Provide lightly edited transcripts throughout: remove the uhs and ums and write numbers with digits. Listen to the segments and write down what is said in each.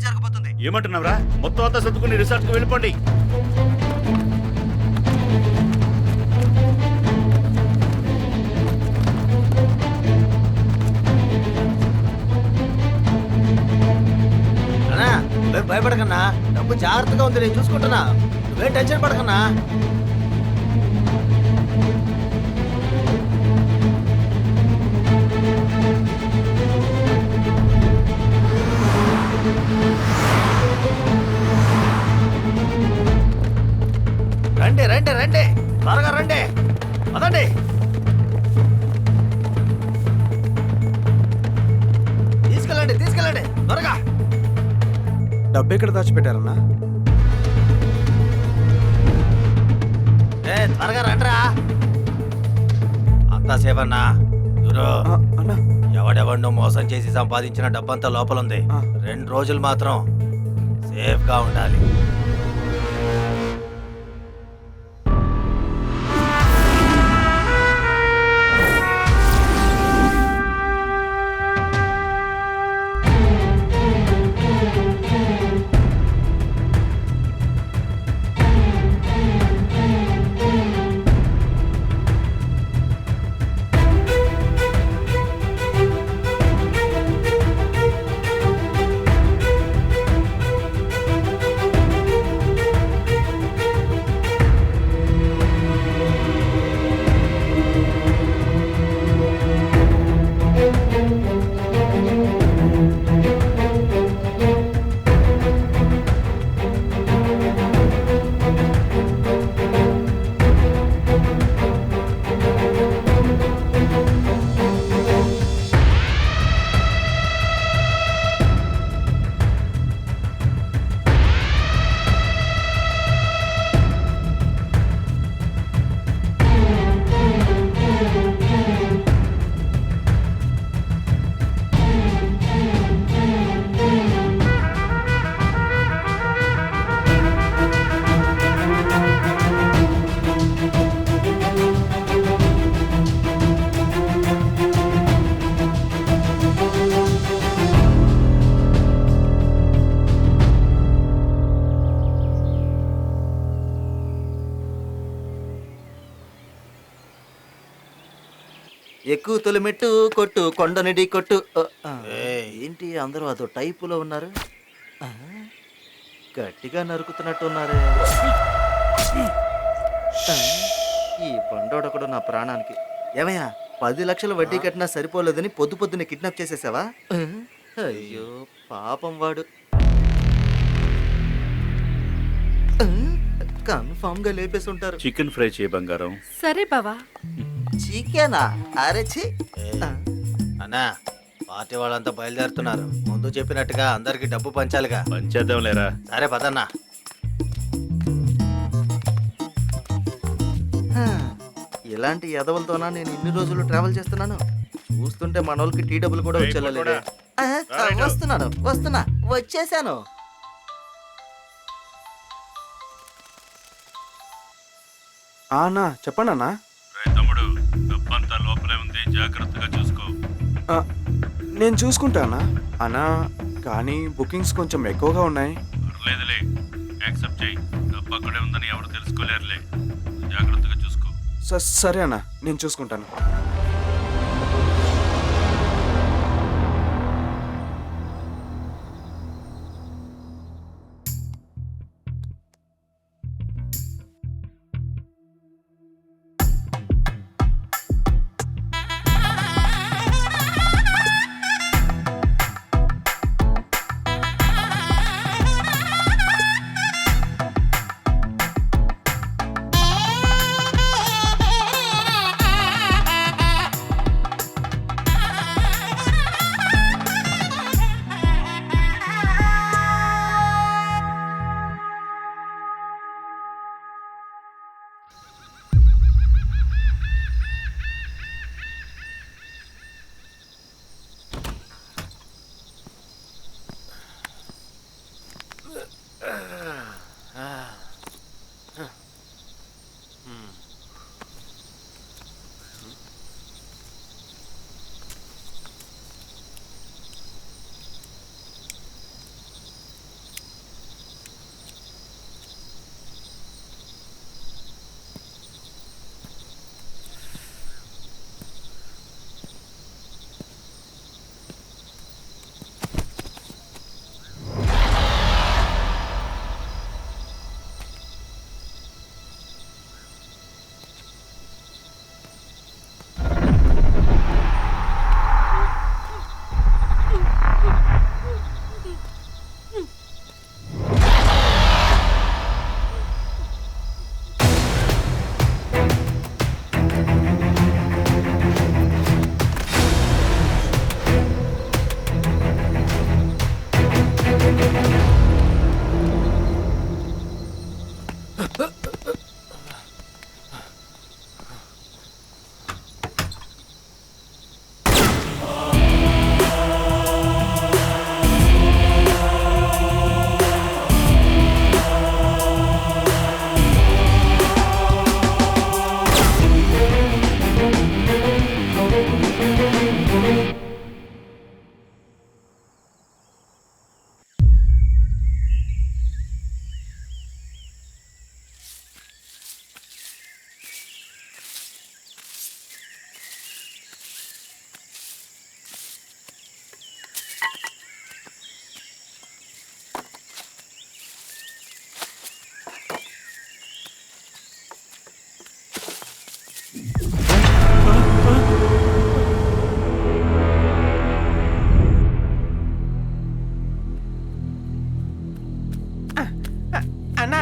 పెళ్లి జరగబోతుంది. ఏమంటున్నావురా? మొత్తం అంతా సర్దుకుని రిసార్ట్ కు వెళ్ళిపోండి. అన్నా నువ్వేం భయపడకన్నా, డబ్బు జాగ్రత్తగా ఉంది, నేను చూసుకుంటున్నా, నువ్వేం టెన్షన్ పడకన్నా. రండి రండి రండి, త్వరగా రండి, పదండి. తీసుకెళ్ళండి తీసుకెళ్ళండి త్వరగా. డబ్బు ఎక్కడ దాచిపెట్టారన్నా? త్వరగా రండిరా. అంతా సేవన్నా. అన్నా ఎవడెవడినో మోసం చేసి సంపాదించిన డబ్బంతా లోపల ఉంది. 2 రోజులు మాత్రం సేఫ్ గా ఉండాలి. ఎక్కువ తొలిమెట్టు కొట్టు కొండనిడి కొట్టు. ఏంటి అందరూ అదో టైపులో ఉన్నారు? గట్టిగా నరుకుతున్నట్టు ఉన్నారు. ఈ బండోడొకడు నా ప్రాణానికి. ఏమయ్యా 10 లక్షల వడ్డీ కట్టినా సరిపోలేదని పొద్దున్నే కిడ్నాప్ చేసేసావా? అయ్యో పాపం వాడు. కన్ఫామ్ గా లేపేసి ఉంటారు. చికెన్ ఫ్రై చేయ బంగారం. సరే బావా. చికెనా? అరే చి అన్నా, పార్టీ వాళ్ళంతా బయలుదేరుతున్నారు. ముందు చెప్పినట్టుగా అందరికి డబ్బు పంచాలిగా. పంచేద్దాం లేరా. సరే పదన్నా. ఇలాంటి ఎదవలతోనా నేను ఇన్ని రోజులు ట్రావెల్ చేస్తున్నాను? చూస్తుంటే మన వాళ్ళకి టీ డబ్బులు కూడా వచ్చేలేదే. వస్తున్నాను వస్తున్నా, వచ్చేసాను. అన్నా చెప్పండి అన్నా. తమ్ముడు డబ్బంతా లోపలే ఉంది, జాగ్రత్తగా చూసుకో. నేను చూసుకుంటానా అన్నా, కానీ బుకింగ్స్ కొంచెం ఎక్కువగా ఉన్నాయి. పర్లేదులే, యాక్సెప్ట్ చేయి. డబ్బు అక్కడే ఉందని ఎవరు తెలుసుకోలేరులే. జాగ్రత్తగా చూసుకో. సరే అన్నా, నేను చూసుకుంటాను.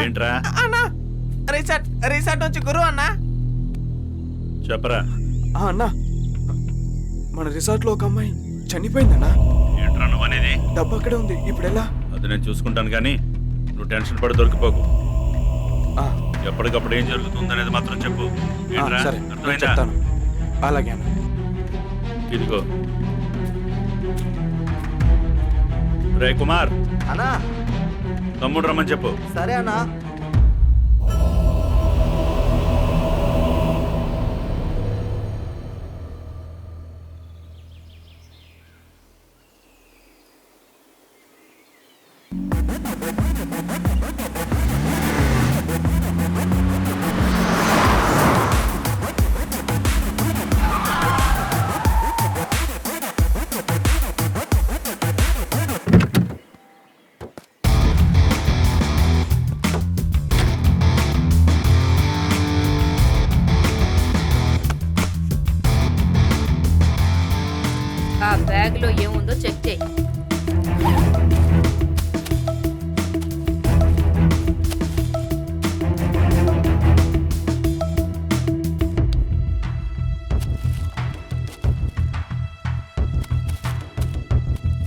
ఏంట్రా అన్నా రిసార్ట్ నుంచి గురువు అన్నా. చెప్పరా. అన్నా మన రిసార్ట్ లో ఒక అమ్మాయి చనిపోయిందన్నా. ఏంట్రా నువ్వు అనేది? డబ్బు అక్కడే ఉంది, ఇప్పుడు ఎలా? అది నేను చూసుకుంటాను కానీ నువ్వు టెన్షన్ పడి దొరికిపోకు. ఆ, ఎప్పటికప్పుడు ఏం జరుగుతుందనేది మాత్రం చెప్పు. ఆ, ఏంట్రా? సరే నేను అర్థమైందా? చెప్తాను. అలాగే అన్న. ఇదిగో రే కుమార్, అన్నా తమ్ముడు రమ్మని చెప్పు. సరే అన్నా. ఆ బ్యాగ్ లో ఏముందో చెక్ చేయి.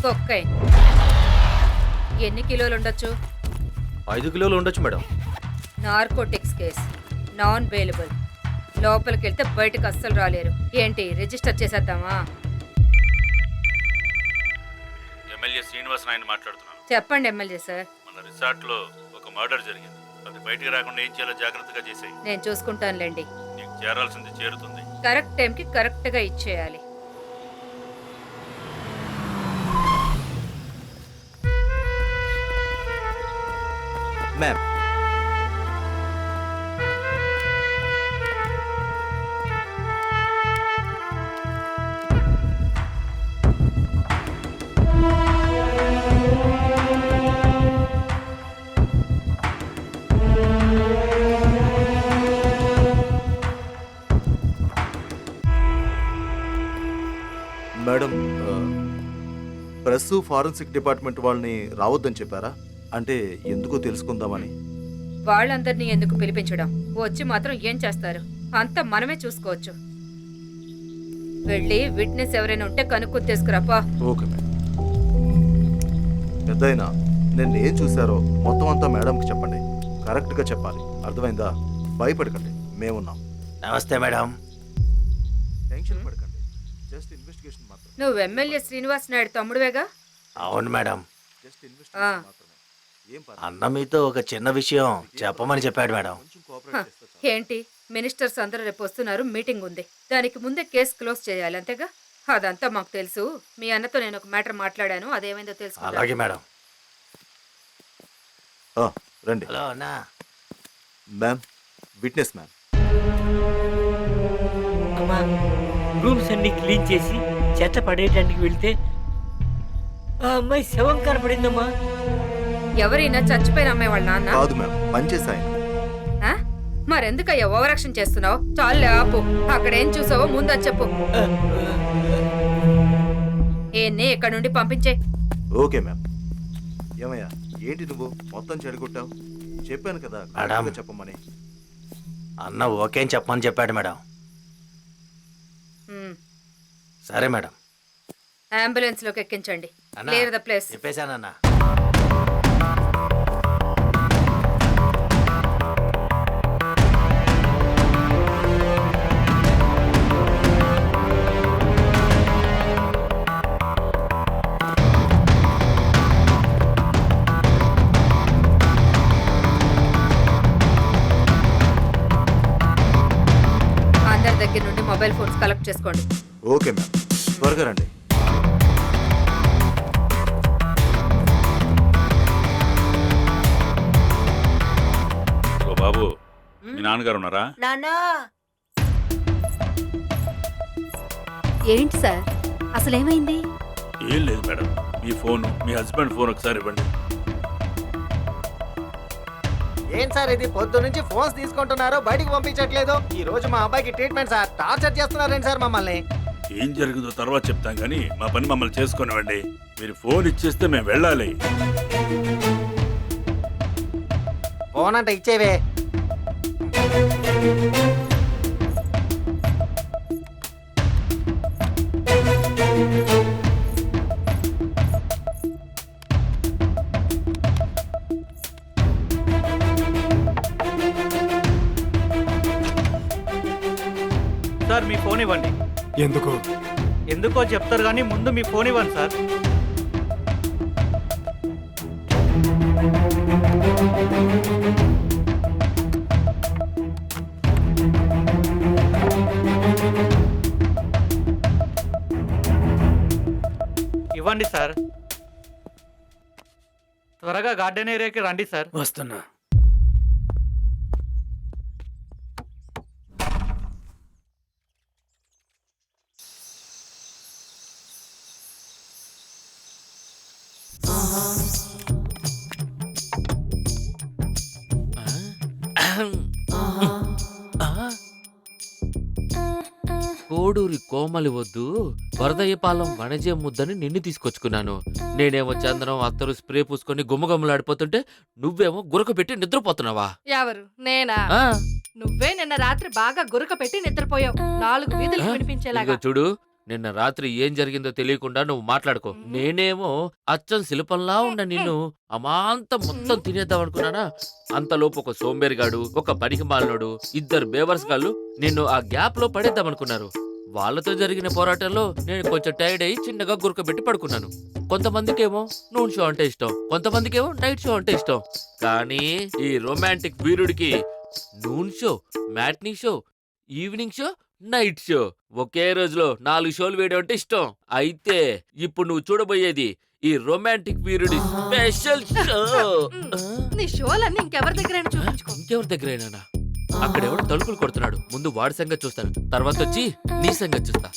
కొక్కైన్ ఎన్ని కిలోలు ఉండొచ్చు? 5 కిలోలు ఉండొచ్చు madam. Narcotics case, non bailable. లోపలికి వెళ్తే బయటకు అస్సలు రాలేరు. ఏంటి రిజిస్టర్ చేసేద్దామా? ఎమ్మెల్యే శ్రీనివాస్ నాయన మాట్లాడుతున్నాను. చెప్పండి ఎమ్మెల్యే సార్. మన రిసార్ట్ లో ఒక మర్డర్ జరిగింది. అది బయటికి రాకుండా ఏం చేయాలో జాగ్రత్తగా చేసేయి. నేను చూసుకుంటానులేండి. నీకు చేరాల్సింది చేరుతుంది. కరెక్ట్ టైంకి కరెక్ట్గా ఇచ్చేయాలి. Ma'am madam, press forensic department వాళ్ళని రావద్దని చెప్పారా? అంటే ఎందుకో తెలుసుకుందామని. వాళ్ళందరినీ ఎందుకు పిలిపించడం? వచ్చి మాత్రం ఏం చేస్తారు? అంతా మనమే చూసుకోవచ్చు. వెళ్ళి విట్నెస్ ఎవరైనా ఉంటే కనుక్కు తీసుకురాపా. Okay madam. పెద్దయినా నేను ఏం చూసారో మొత్తం అంతా మేడంకి చెప్పండి. కరెక్ట్గా చెప్పాలి, అర్థమైందా? భయపడకండి, మేమున్నాం. నమస్తే మేడం. టెన్షన్ పడకండి, జస్ట్ ఇన్వెస్టిగేషన్ మాత్రమే. నువ్వు ఎమ్మెల్యే శ్రీనివాస్ నాయుడు తమ్ముడువేగా? అవును మేడం. జస్ట్ ఇన్వెస్టిగేషన్ మాత్రమే. ఏం పర్లేదు. అన్న మీతో ఒక చిన్న విషయం చెప్పమని చెప్పాడు మేడం. కొంచెం కోఆపరేట్ చేస్తే చాలు. ఏంటి? మినిస్టర్స్ అందరూ రేపు వస్తున్నారు, మీటింగ్ ఉంది. దానికి ముందే కేసు క్లోజ్ చేయాలి, అంతేగా? అదంతా మాకు తెలుసు. మీ అన్నతో నేను ఒక మ్యాటర్ మాట్లాడాను, అదేమైందో తెలుసు. అలాగే మేడం. ఆ, రండి. హలో అన్నా. Ma'am, witness ma'am. అమ్మా, రూమ్స్ అన్ని క్లీన్ చేసి చెత్త పడేయడానికి వెళ్తే ఆ అమ్మాయి శవం కనపడిందమ్మా. ఎవరైనా చచ్చిపోయిన అమ్మాయి వాళ్ళ నాన్న? కాదు మ్యామ్, పనిచేసాయన. ఆ? మరెందుకయ్యా ఓవరాక్షన్ చేస్తున్నావు? చాలే ఆపు. అక్కడ ఏం చూసావో ముందు అది చెప్పు. ఏన్ని ఇక్కడ నుండి పంపించే. Okay ma'am. ఏమయ్యా, ఏంటి నువ్వు మొత్తం చెడగొట్టావు? చెప్పాను కదా కరెక్ట్గా చెప్పమని. అన్న ఓకే అని చెప్పమని చెప్పాడు మేడం. సరే మేడం. అంబులెన్స్ లోకి ఎక్కించండి. అన్నా, క్లియర్ ద ప్లేస్. చెప్పేశానన్నా. అందరి దగ్గర నుండి మొబైల్ ఫోన్స్ కలెక్ట్ చేసుకోండి. ఓకే మ్యామ్, త్వరగా రండి. ఓ బాబు, మీ నాన్నగారు ఉన్నారా? ఏంటి సార్, అసలేమైంది? ఏం లేదు మేడం. మీ ఫోన్, మీ హస్బెండ్ ఫోన్ ఒకసారి ఇవ్వండి. ఏం సార్ ఇది? పొద్దు నుంచి ఫోన్స్ తీసుకుంటున్నారు, బయటికి పంపించట్లేదు. ఈ రోజు మా అబ్బాయికి ట్రీట్మెంట్ సార్. టార్చర్ చేస్తున్నారేంటి సార్ మమ్మల్ని? ఏం జరిగిందో తర్వాత చెప్తాం కానీ మా పని మమ్మల్ని చేసుకునివ్వండి. మీరు ఫోన్ ఇచ్చేస్తే మేము వెళ్ళాలి. ఫోన్ అంటే ఇచ్చేవే. సార్ మీ ఫోన్ ఇవ్వండి. ఎందుకు? ఎందుకో చెప్తారు కానీ ముందు మీ ఫోన్ ఇవ్వండి సార్. ఇవ్వండి సార్. త్వరగా గార్డెన్ ఏరియాకి రండి సార్. వస్తున్నా. కోడూరి కోమలి వద్దు వరదయ్యపాలెం వనజే ముద్దని నిన్ను తీసుకొచ్చుకున్నాను. నేనేమో చందనం అత్తరు స్ప్రే పూసుకొని గుమ్మగుమ్మలాడిపోతుంటే నువ్వేమో గురక పెట్టి నిద్రపోతున్నావా? ఎవరు? నేనా? ఆ, నువ్వే నిన్న రాత్రి బాగా గురక పెట్టి నిద్రపోయావు. 4 వీధులు వినిపించేలాగా. ఇదిగో చూడు, నిన్న రాత్రి ఏం జరిగిందో తెలియకుండా నువ్వు మాట్లాడుకో. నేనేమో అచ్చం శిల్పంలా ఉన్న నిన్ను అమాంతం మొత్తం తినేద్దాం అనుకున్నానా? అంతలోపు ఒక సోంబేరిగాడు, ఒక పనికి మాలినోడు, 2 బేవర్స్ గాళ్ళు నిన్ను ఆ గ్యాప్ లో పడేద్దాం అనుకున్నారు. వాళ్ళతో జరిగిన పోరాటంలో నేను కొంచెం టైర్డ్ అయ్యి చిన్నగా గురకబెట్టి పడుకున్నాను. కొంతమందికేమో నూన్ షో అంటే ఇష్టం, కొంతమందికేమో నైట్ షో అంటే ఇష్టం. కానీ ఈ రొమాంటిక్ వీరుడికి noon show, matinee show, evening show, night show ఒకే రోజులో 4 షోలు వేయడం అంటే ఇష్టం. అయితే ఇప్పుడు నువ్వు చూడబోయేది ఈ రొమాంటిక్ వీరుడి స్పెషల్ షో. నీ షోలన్నీ ఇంకెవరి దగ్గర చూపించుకో. ఇంకెవరి దగ్గరైనా? అక్కడెవడు తలుపులు కొడుతున్నాడు. ముందు వాడి సంగతి చూస్తాను, తర్వాత వచ్చి నీ సంగతి చూస్తా.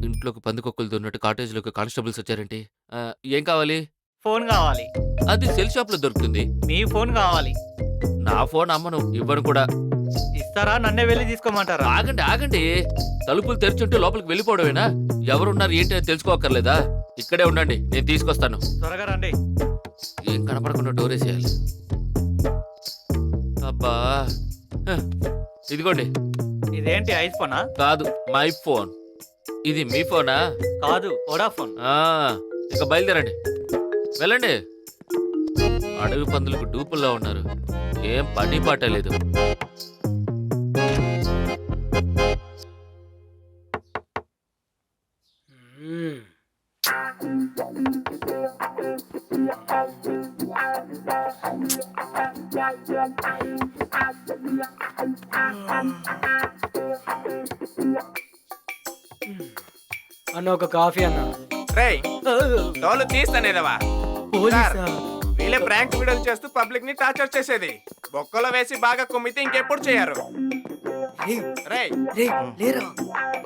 ఇంట్లోకి పందికొక్కులు దొన్నట్టు కాటేజ్లోకి కానిస్టేబుల్స్ వచ్చారేంటి? ఏం కావాలి? ఫోన్ కావాలి. అది సెల్ షాప్ లో దొరుకుతుంది. మీ ఫోన్ కావాలి. నా ఫోన్ అమ్మను, ఇవ్వను కూడా. ఇస్తారా? నన్నే వెళ్ళి తీసుకోమంటారా? ఆగండి ఆగండి, తలుపులు తెరిచుంటే లోపలికి వెళ్ళిపోవడమేనా? ఎవరున్నారు ఏంటి అని తెలుసుకోక్కర్లేదా? ఇక్కడే ఉండండి, నేను తీసుకొస్తాను. త్వరగా రండి. ఏం కనపడకుండా డోర్ వేసేయాలి. అబ్బా, హ, ఇదిగోండి. ఇదేంటి ఐఫోనా? కాదు, మై ఫోన్. ఇది మీ ఫోనా? కాదు, వోడాఫోన్. ఆ, ఇక బయలుదేరండి, వెళ్ళండి. అడవి పందులకు డూపుల్లో ఉన్నారు, ఏం పని పాట లేదు. అన్న ఒక కాఫీ అన్న. రేయ్, డోలు తీస్తానేదవా? వీళ్ళే ప్రాంక్ వీడియోలు చేస్తూ పబ్లిక్ ని టార్చర్ చేసేది. బొక్కలో వేసి బాగా కుమ్మితే ఇంకెప్పుడు చేయరు. రేయ్,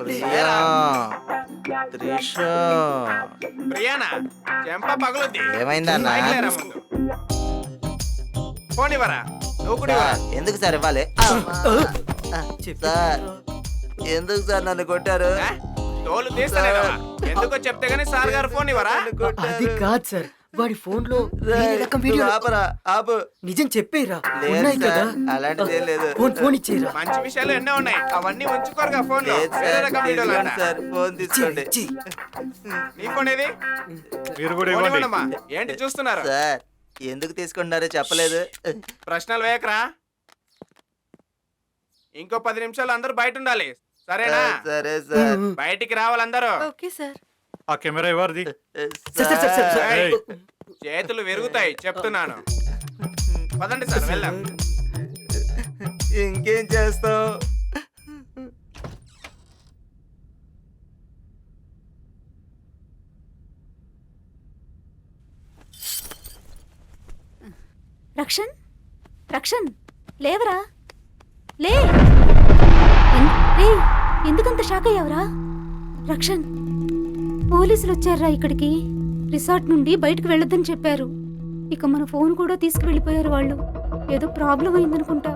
ప్రియా, త్రిష. ప్రియానా చెంప పగలుద్ది. ఏమైందన్నా? బయటికి లేరా ముందు. ఫోన్ ఇవ్వరా? నువ్వు కూడా ఇవ్వరా? ఎందుకు సార్ ఇవ్వాలి? సార్, ఎందుకు సార్ నన్ను కొట్టారు? ఆ? డోలు తీస్తానేదవా? ఎందుకో చెప్తే గానీ సార్ గారు ఫోన్ ఇవ్వరా? అది కాదు సార్, వాడి ఫోన్ లో ఆపరా, ఆపు. నిజం చెప్పేరా. లేదు సార్, అలాంటిదేం లేదు. ఫోన్ ఇచ్చేరా. మంచి విషయాలు ఎన్నో ఉన్నాయి, అవన్నీ ఉంచుకోరుగా ఫోన్ లో. లేదు వేరే సార్, రకం వీడియోలు ఇదిగోండి అంట. సార్, ఫోన్ తీసుకోండి. నీ ఫోన్ ఏది? మీరు కూడా ఫోన్ ఇవ్వండి. ఇవ్వండమ్మా. ఏంటి చూస్తున్నారు? సార్, ఎందుకు తీసుకుంటున్నారో చెప్పలేదు. ప్రశ్నలు వేయకరా. ఇంకో 10 నిమిషాలు అందరూ బయట ఉండాలి, సరేనా? సరే సార్. బయటికి రావాలి అందరూ. Okay sir. ఆ కెమెరా ఎవరిది? ఏయ్, ఏయ్, చేతులు విరుగుతాయి చెప్తున్నాను. పదండి సార్, వెళ్దాం. ఇంకేం చేస్తావు? రక్షణ్, రక్షణ్, లేవరా, లే. ఎందుకంత షాక్ అయ్యావరా? రక్షణ్, పోలీసులు వచ్చారా ఇక్కడికి. రిసార్ట్ నుండి బయటకు వెళ్ళొద్దని చెప్పారు. ఇక మన ఫోన్ కూడా తీసుకువెళ్ళిపోయారు వాళ్ళు. ఏదో ప్రాబ్లం అయిందనుకుంటా.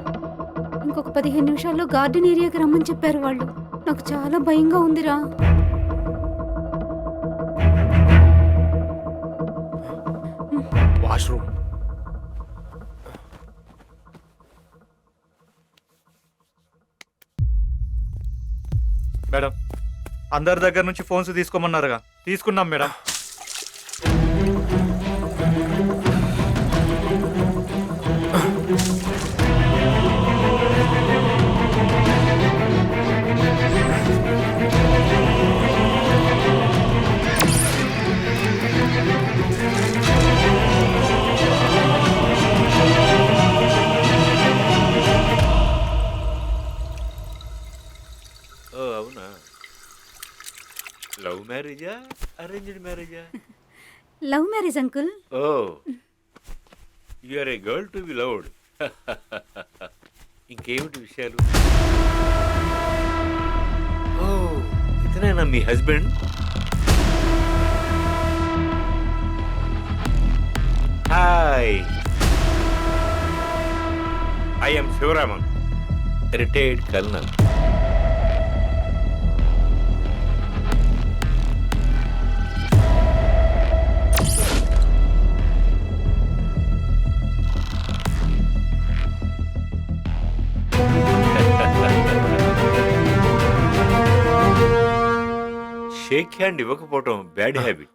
ఇంకొక 15 నిమిషాల్లో గార్డెన్ ఏరియాకి రమ్మని చెప్పారు వాళ్ళు. నాకు చాలా భయంగా ఉందిరా. వాష్రూమ్. మేడం అందరి దగ్గర నుంచి ఫోన్స్ తీసుకోమన్నారుగా, తీసుకున్నాం మేడం. ఓ అవునా, లవ్ మ్యారేజా అరేంజ్డ్ మ్యారేజా? Love marriage uncle. Oh you are a girl to be loved. ఇంకేమిటి విషయాలు? ఓ ఇతనేనా మీ husband? Hi, I am Sivaraman, retired colonel. Shake hand ఇవ్వకపోవటం బ్యాడ్ హ్యాబిట్.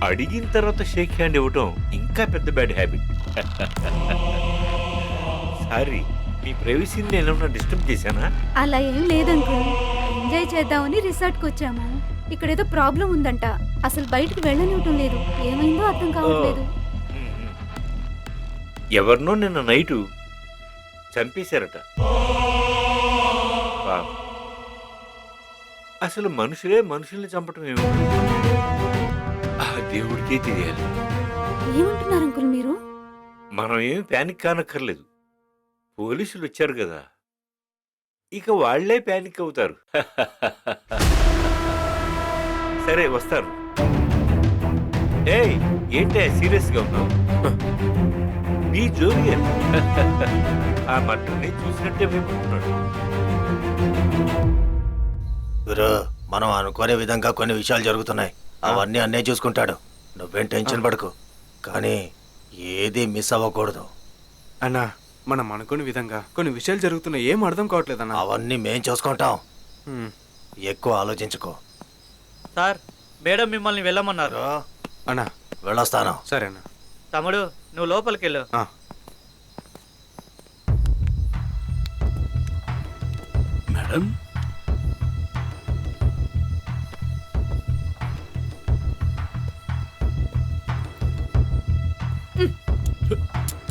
అడిగిన తర్వాత షేక్ హ్యాండ్ ఇవ్వటం ఇంకా పెద్ద బ్యాడ్ హ్యాబిట్. సారీ, మీ ప్రైవసీని నేను డిస్టర్బ్ చేశానా? అలా ఏం లేదు అంకుల్. ఎంజాయ్ చేద్దామని రిసార్ట్కి వచ్చాము. ఇక్కడ ఏదో ప్రాబ్లం ఉందంట. అసలు బయటకు వెళ్ళనివ్వటం లేదు. ఏమైందో అర్థం కావట్లేదు. ఎవరినో నిన్న నైటు చంపేశారట. పాపం. అసలు మనుషులే మనుషుల్ని చంపటం ఏమో ఆ దేవుడికే తెలియాలి. ఏమంటున్నారు అంకుల్ మీరు? మనం ఏమి ప్యానిక్ కానక్కర్లేదు. పోలీసులు వచ్చారు కదా, ఇక వాళ్లే ప్యానిక్ అవుతారు. సరే వస్తారు. ఏయ్ ఏంటే సీరియస్ గా ఉన్నావు? నీ జూనియర్ ఆ మట్టని చూసినట్టే భయపడుతున్నాడు. గురు, మనం అనుకోనే విధంగా కొన్ని విషయాలు జరుగుతున్నాయి. అవన్నీ అన్నే చూసుకుంటాడు. నువ్వేం టెన్షన్ పడకు. కానీ ఏది మిస్ అవ్వకూడదు. అన్నా, మనం అనుకునే విధంగా కొన్ని విషయాలు జరుగుతున్నాయి. ఏం అర్థం కావట్లేదు అన్న. అవన్నీ మేం చూసుకుంటాం. ఎక్కువ ఆలోచించుకో. సార్, మేడం మిమ్మల్ని వెళ్ళమన్నారు. అన్నా వెళ్ళొస్తాను. సరే అన్న. తమ్ముడు నువ్వు లోపలికి వెళ్ళు. మేడం,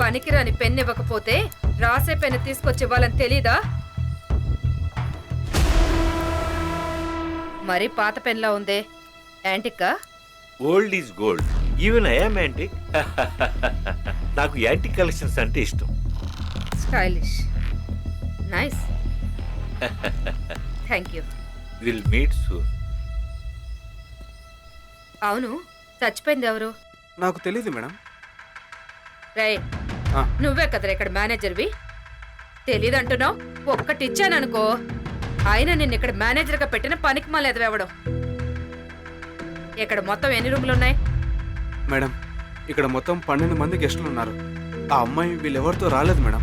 పనికిరాని పెన్ను ఇవ్వకపోతే రాసే పెన్ను తీసుకొచ్చి ఇవ్వాలని తెలీదా? మరి పాత పెన్లా ఉందే, యాంటిక్కా? Old is gold. Even I am antique. నాకు యాంటిక్ కలెక్షన్స్ అంటే ఇష్టం. Stylish, nice. Thank you. Will meet soon. అవును, చచ్చిపోయింది ఎవరు? నాకు తెలియదు మేడం. రై, నువ్వే కదరా ఇక్కడ మేనేజర్వి. తెలీదంటున్నావు. ఒక్కటి ఇచ్చాననుకో, ఆయన నిన్ను ఇక్కడ మేనేజర్గా పెట్టిన పనికి మళ్ళీ ఎదవేవడం. ఇక్కడ మొత్తం ఎన్ని రూములు ఉన్నాయి? మేడం, ఇక్కడ మొత్తం 12 మంది గెస్టులు ఉన్నారు. ఆ అమ్మాయి వీళ్ళెవరితో రాలేదు మేడం.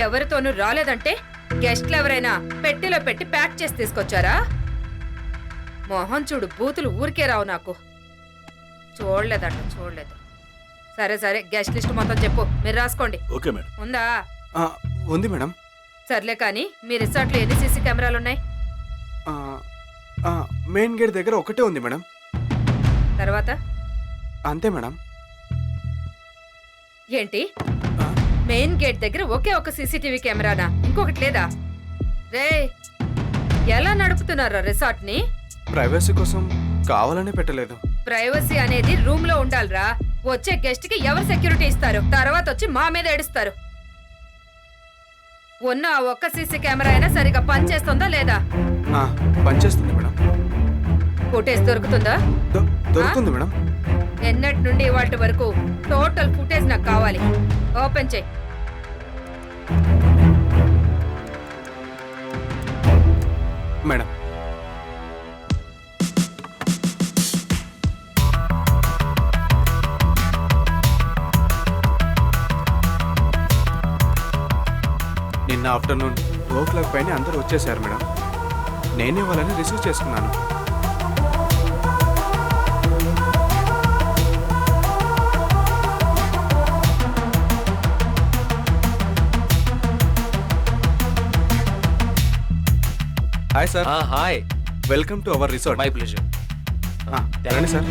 ఎవరితోనూ రాలేదంటే గెస్ట్లు ఎవరైనా పెట్టెలో పెట్టి ప్యాక్ చేసి తీసుకొచ్చారా? మోహన్ చూడు, బూతులు ఊరికే రావు నాకు. చూడలేదు. సరే సరే, గెస్ట్ లిస్ట్ మొత్తం చెప్పు, మీరు రాసుకోండి. Okay madam. ఉందా? ఉంది మేడం. సర్లే కానీ మీ రిసార్ట్లో ఎన్ని సీసీ కెమెరాలు ఉన్నాయి? మెయిన్ గేట్ దగ్గర ఒకటే ఉంది మేడం. తర్వాత? అంతే మేడం. ఏంటి, మెయిన్ గేట్ దగ్గర ఒకే ఒక సీసీటీవీ కెమెరానా? ఇంకొకటి లేదా? రే, ఎలా నడుపుతున్నారా రిసార్ట్ ని? ప్రైవసీ కోసం కావాలనే పెట్టలేదు. ప్రైవసీ అనేది రూమ్ లో ఉండాలిరా. వచ్చే గెస్ట్ కి ఎవరు సెక్యూరిటీ ఇస్తారు? తర్వాత వచ్చి మా మీద ఏడుస్తారు. ఉన్న ఆ ఒక్క సీసీ కెమెరా అయినా సరిగా పనిచేస్తుందా లేదా? పనిచేస్తుంది మేడం. ఫుటేజ్ దొరుకుతుందా? దొరుకుతుంది మేడం. ఎన్నటి నుండి ఇవాటి వరకు టోటల్ ఫుటేజ్ నాకు కావాలి. ఓపెన్ చేయి. మేడం, నిన్న ఆఫ్టర్నూన్ 2 o'clock పైన అందరూ వచ్చేసారు మేడం. నేనే వాళ్ళని రిసీవ్ చేసుకున్నాను. Hi sir. Hi, welcome to our resort. My pleasure. రండి సార్.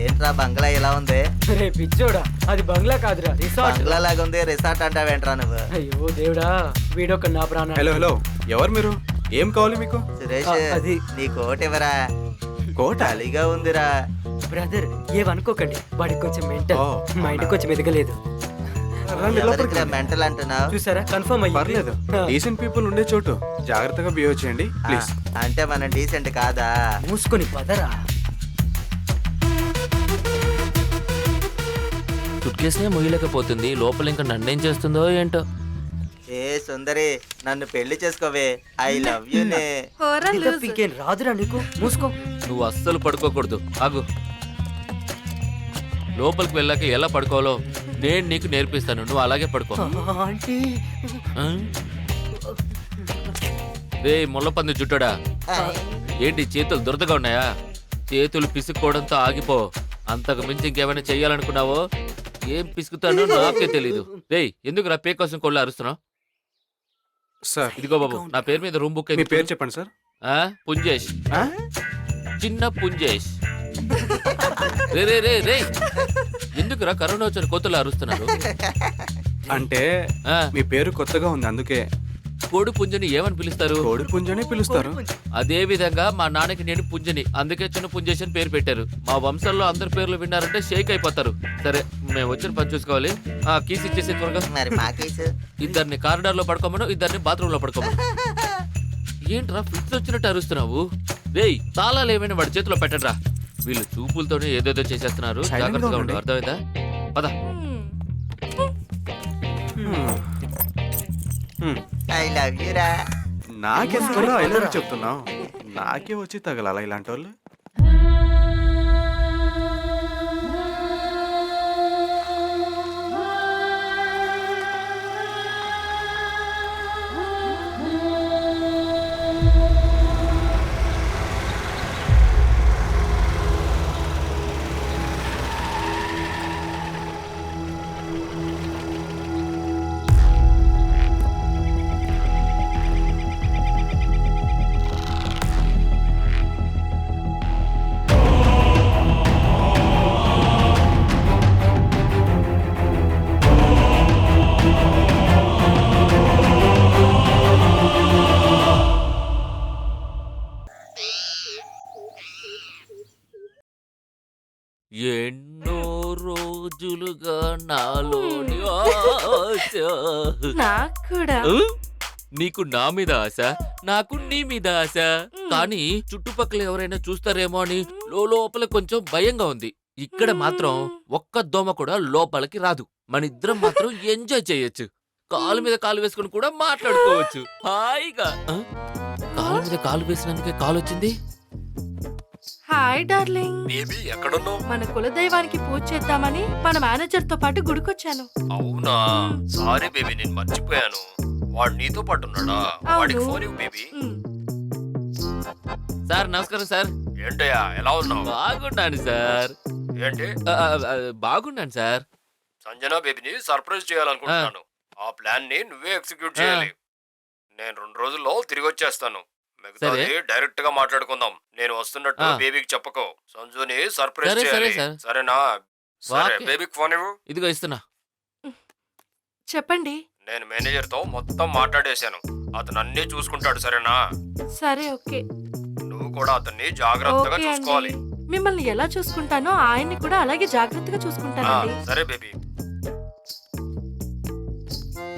ఏంట్రా బంగ్లా ఇలా ఉంది? రే పిచ్చోడా, అది బంగ్లా కాదురా, రిసార్ట్. బంగ్లా లాగా ఉంది, రిసార్ట్ అంటావేంట్రా నువ్వు? అయ్యో దేవుడా, వీడొక నా ప్రాణం. హలో, ఎవరు మీరు? ఏం కావాలి మీకు? సురేష్, అది నీ కోట్ ఇవ్వరా? కోట? ఖాళీగా ఉందిరా. బ్రదర్, ఏమనుకోకండి, వాడికి కొంచెం మెంటల్, ఓ. మైండ్ కొంచెం ఎదగలేదు. రండి లోపలికి ఎవరికిరా రండి. మెంటల్ అంటున్నావు? చూసారా, కన్ఫర్మ్ అయ్యింది. పర్లేదు, డీసెంట్ పీపుల్ ఉండే చోటు జాగ్రత్తగా బిహేవ్ చేయండి ప్లీజ్. అంటే మనం డీసెంట్ కాదా? మూసుకొని పదరా. సుట్కేస్నే మొయ్యలేకపోతుంది, లోపల ఇంకా నన్నేం చేస్తుందో ఏంటో. ఏ సుందరి, నన్ను పెళ్లి చేసుకోవే. ఐ లవ్ యూ నే. ఇది తప్ప ఇంకేం రాదురా నీకు, మూసుకో. నువ్వు అస్సలు పడుకోకూడదు, ఆగు. లోపలికి వెళ్ళాక ఎలా పడుకోవాలో నేను నీకు నేర్పిస్తాను, నువ్వు అలాగే పడుకో. ఆంటీ, ఆ? రే ముళ్ళపంది జుట్టడా, ఏంటి చేతులు దురదగా ఉన్నాయా? చేతులు పిసుక్కోవడంతో ఆగిపో. అంతకు మించి ఇంకేమైనా చెయ్యాలనుకున్నావో ఏం పిసుకుతానో నాకే తెలీదు. రేయ్, ఎందుకు రా పే కోసం కొళ్ళు అరుస్తున్నావు? సార్, ఇదిగో బాబు, నా పేరు మీద రూమ్ బుక్ మీ పేరు చెప్పండి సార్. పుంజేష్, ఆ? చిన్న పుంజేష్. రే రే రే రే, ఎందుకురా కరోనా వచ్చిన కోతులు అరుస్తున్నారు? అంటే ఆ, మీ పేరు కొత్తగా ఉంది అందుకే కోడి పుంజని ఏమని పిలుస్తారు? కోడి పుంజని పిలుస్తారు. అదే విధంగా మా నాన్నకి నేను పుంజని, అందుకే చిన్న పుంజేష్ అని పేరు పెట్టారు. మా వంశంలో అందరి పేర్లు విన్నారంటే షేక్ అయిపోతారు. సరే, మేము వచ్చిన పని చూసుకోవాలి. కీస్ ఇచ్చేసి త్వరగా. మరి మా కేసు? ఇద్దరిని కారిడార్ లో పడుకోమను, ఇద్దరిని బాత్రూమ్ లో పడుకోమను. ఏంట్రా ఫిట్స్ వచ్చినట్టు అరుస్తున్నావు? రేయ్, తాళాలు ఏమైనా వాడి చేతిలో పెట్టండిరా. వీళ్ళు చూపులతోనే ఏదేదో చేసేస్తున్నారు. Silent గా జాగ్రత్తగా ఉండు, ఉండండి. అర్థమైందా? పద. ఐ లవ్ యూ రా. నాకెందుకు ఐ లవ్ యూ చెప్తున్నావు? నాకే వచ్చి తగలాలా ఇలాంటి వాళ్ళు? ఎన్నో రోజులుగా నాలోని ఆశ. నాకు కూడా. నీకు నా మీద ఆశ, నాకు నీ మీద ఆశ. కానీ చుట్టుపక్కల ఎవరైనా చూస్తారేమో అని లోపల కొంచెం భయంగా ఉంది. ఇక్కడ మాత్రం ఒక్క దోమ కూడా లోపలికి రాదు. మనిద్దరం మాత్రం ఎంజాయ్ చేయొచ్చు. కాలు మీద కాలు వేసుకుని కూడా మాట్లాడుకోవచ్చు హాయిగా. కాలు మీద కాలు వేసినందుకే కాలు వచ్చింది. Hi darling. బేబీ ఎక్కడున్నావు? మన కులదైవానికి పూజ చేద్దామని మన మేనేజర్ తో పాటు గుడికొచ్చాను. అవునా, సారీ బేబీ, నేను మర్చిపోయాను. వాడు నీతో పాటు ఉన్నాడా? వాడికి ఫోన్ ఇవ్వు బేబీ. సార్ నమస్కారం సార్. ఏంటయ్యా, ఎలా ఉన్నావు? బాగున్నాను సార్. ఏంటి? బాగున్నాను సార్. సంజన బేబీని సర్ప్రైజ్ చేయాలనుకుంటున్నాను. ఆ ప్లాన్ ని నువ్వే ఎగ్జిక్యూట్ చేయాలి. నేను 2 రోజుల్లో తిరిగి వచ్చేస్తాను. మిగతాది డైరెక్ట్ గా మాట్లాడుకుందాం. నేను వస్తున్నట్టు బేబీకి చెప్పకో. సంజుని సర్ప్రైజ్ చేయాలి. సరేనా? సరే, బేబీకి ఫోన్ ఇవ్వు. ఇదిగో ఇస్తున్నా. చెప్పండి. నేను మేనేజర్ తో మొత్తం మాట్లాడేశాను. అతను అన్నీ చూసుకుంటాడు. సరేనా? సరే, ఓకే. నువ్వు కూడా అతన్ని జాగ్రత్తగా ఓకే చూసుకోవాలి. అండి. మిమ్మల్ని ఎలా చూసుకుంటానో ఆయన్ని కూడా అలాగే జాగ్రత్తగా ఆ, చూసుకుంటానండి. సరే బేబీ.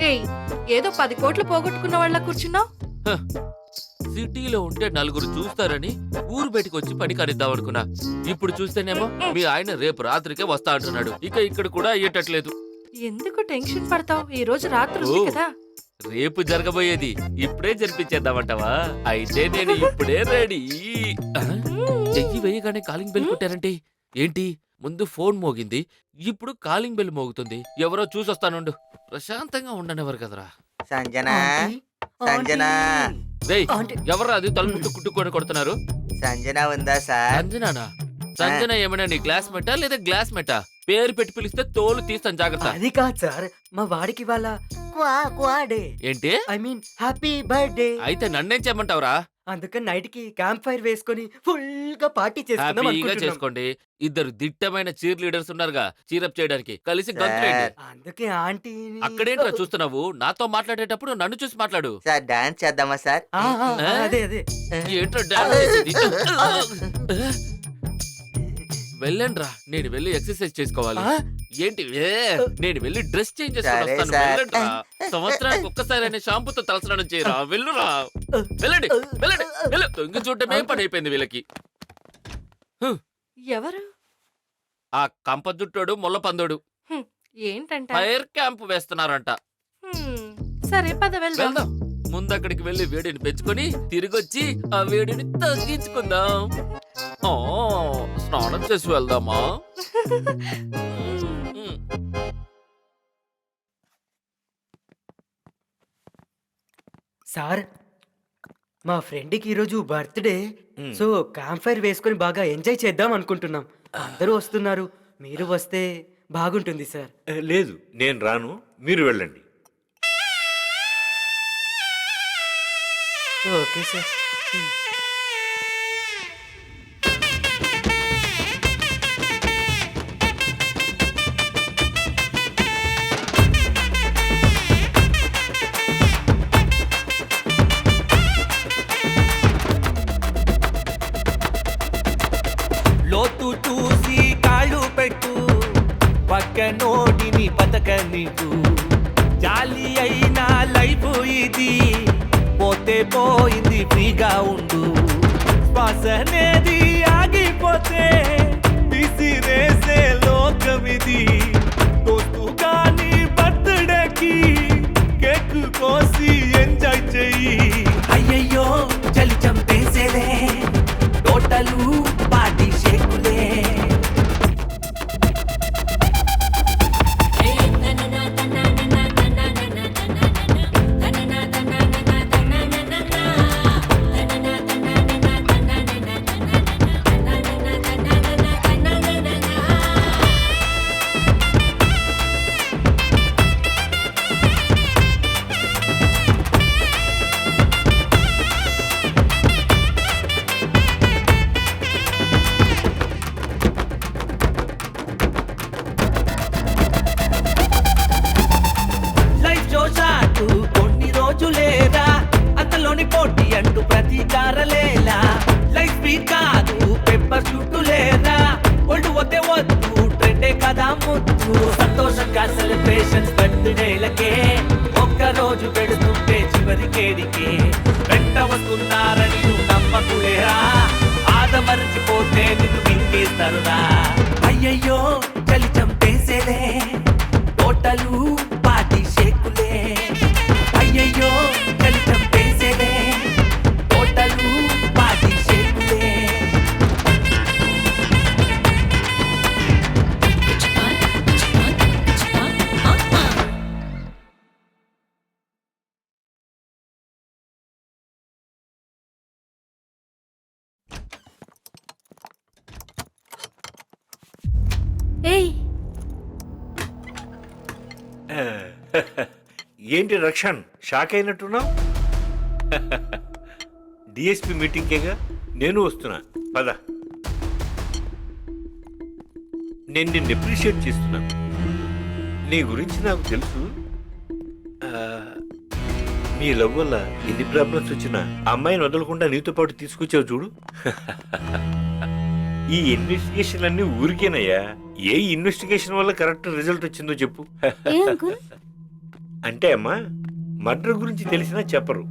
ఏయ్, ఏదో 10 కోట్లు పోగొట్టుకున్న వాళ్ళ కూర్చున్నావు. సిటీలో ఉంటే నలుగురు చూస్తారని ఊరు బయటికి వచ్చి పని కనిద్దాం అనుకున్నా. ఇప్పుడు చూస్తేనేమో మీ ఆయన రేపు రాత్రికే వస్తా అంటున్నాడు. ఇక ఇక్కడ కూడా అయ్యేటట్లేదు. ఎందుకు టెన్షన్ పడతావు? ఈ రోజు రాత్రి ఉంది ఓ. కదా. రేపు జరగబోయేది ఇప్పుడే జరిపించేద్దామంటావా? అయితే నేను ఇప్పుడే రెడీ. ఆ? చెయ్యి వేయగానే కాలింగ్ బెల్ కొట్టారంటే ఏంటి? ముందు ఫోన్ మోగింది, ఇప్పుడు కాలింగ్ బెల్ మోగుతుంది. ఎవరో చూసొస్తానుండు. ప్రశాంతంగా ఉండనివ్వరు కదరా. సంజనా సంజనా రేయ్, ఎవరు అది తలుపు కుట్టుకొని కొడుతున్నారు? సంజన ఉందా సార్? సంజనానా? సంజన ఏమైనా నీ క్లాస్ మెట్టా లేదా గ్లాస్ మెట్టా? పేరు పెట్టి పిలిస్తే తోలు తీస్తాను, జాగ్రత్త. అది కాదు సార్, మా వాడికి వాళ్ళ డే ఏంటి? I mean happy birthday. అయితే నన్నేం చేయమంటావురా? అందుకని నైట్ కి క్యాంప్ ఫైర్ వేసుకొని ఫుల్ గా పార్టీ చేసుకుందాం హ్యాపీగా అనుకుంటున్నాం. చేసుకోండి. ఇద్దరు దిట్టమైన చీర్ లీడర్స్ ఉన్నారుగా, చీరప్ చేయడానికి. కలిసి గంతులేండి. అందుకే ఆంటీ అక్కడేంట్రా చూస్తున్నావు? నాతో మాట్లాడేటప్పుడు నన్ను చూసి మాట్లాడు. సార్ డాన్స్ చేద్దామా సార్? అదే అదే ఏంట్రా డాన్స్ చేసేది? వెళ్ళండ్రా, నేను వెళ్ళి ఎక్సర్సైజ్ చేసుకోవాలి. ఏంటి నేను వెళ్ళి డ్రెస్ చేంజ్ చేసుకొని సరే వస్తాను. సార్. వెళ్ళండ్రా. సంవత్సరానికి ఒక్కసారి షాంపూతో తలస్నానం చేయరా. వెళ్ళురా, వెళ్ళండి వెళ్ళండి వెళ్ళు. తొంగి చూడటమే పని అయిపోయింది వీళ్ళకి. ఎవరు? ఆ కంప జుట్టోడు ముళ్ళ పందోడు ఏంటంట? ఫైర్ క్యాంప్ వేస్తున్నారంట. హ్మ్, సరే పద వెళ్దాం. వెళ్దాం. ముందు అక్కడికి వెళ్ళి వేడిని పెంచుకొని తిరిగొచ్చి ఆ వేడిని తగ్గించుకుందాం. ఆ, స్నానం చేసి వెళ్దామా? సార్, మా ఫ్రెండ్కి ఈరోజు బర్త్డే, సో క్యాంప్ ఫైర్ వేసుకొని బాగా ఎంజాయ్ చేద్దాం అనుకుంటున్నాం. అందరూ వస్తున్నారు, మీరు వస్తే బాగుంటుంది సార్. లేదు, నేను రాను, మీరు వెళ్ళండి. Okay sir. లోతు చూసి కాళ్ళు పెట్టు, పక్క నోటిని పతక నీకు. జాలి అయినా లైఫ్ ఇది, పోతే పోయింది, ఫ్రీగా ఉండు. శ్వాస అనేది ఆగిపోతే విసిరేసే లోకమిది. దోస్తు కానీ బర్త్డేకి కేక్ కోసి ఎంజాయ్ చెయ్యి. అయ్యయ్యో చలి చంపేసేలే, టోటలు పార్టీ షేకులే. లైఫ్ జోషాటు కొన్ని రోజులేరా, అంతలోని పోటీ అంటూ ప్రతీకారలేలా. లైఫ్ స్పీడ్ కాదు పెప్పర్ షూట్ లేరా, ఒళ్ళు వద్దే వద్దు ట్రెండే కదా ముద్దు. సంతోషంగా సెలబ్రేషన్స్ బర్త్డేలకే, ఒక్క రోజు పెడుతుంటే చివరి కేడికే. వెంట వస్తున్నారని నువ్వు నమ్మకులేరా, ఆదమరిచిపోతే నిన్ను మింగేస్తారురా. అయ్యయ్యో చలి చంపేసేలే, టోటలు పార్టీ షేకులే. అయ్యయ్యో చలి చంపేసేలే, టోటలు పార్టీ షేకులే. ఏయ్, ఏంటి రక్షణ్, షాక్ అయినట్టున్నావు? డిఎస్పి మీటింగ్కేగా, నేను వస్తున్నా, పద. నేను నిన్ను అప్రిషియేట్ చేస్తున్నాను. నీ గురించి నాకు తెలుసు. మీ నీ లవ్ వల్ల ఎన్ని ప్రాబ్లమ్స్ వచ్చినా ఆ అమ్మాయిని వదలకుండా నీతో పాటు తీసుకొచ్చావు చూడు. ఈ ఇన్వెస్టిగేషన్ అన్ని ఊరికేనయ్యా. ఏ ఇన్వెస్టిగేషన్ వల్ల కరెక్ట్ రిజల్ట్ వచ్చిందో చెప్పు. ఏ అంకుల్? అంటే అమ్మా, మర్డర్ గురించి తెలిసినా చెప్పరు,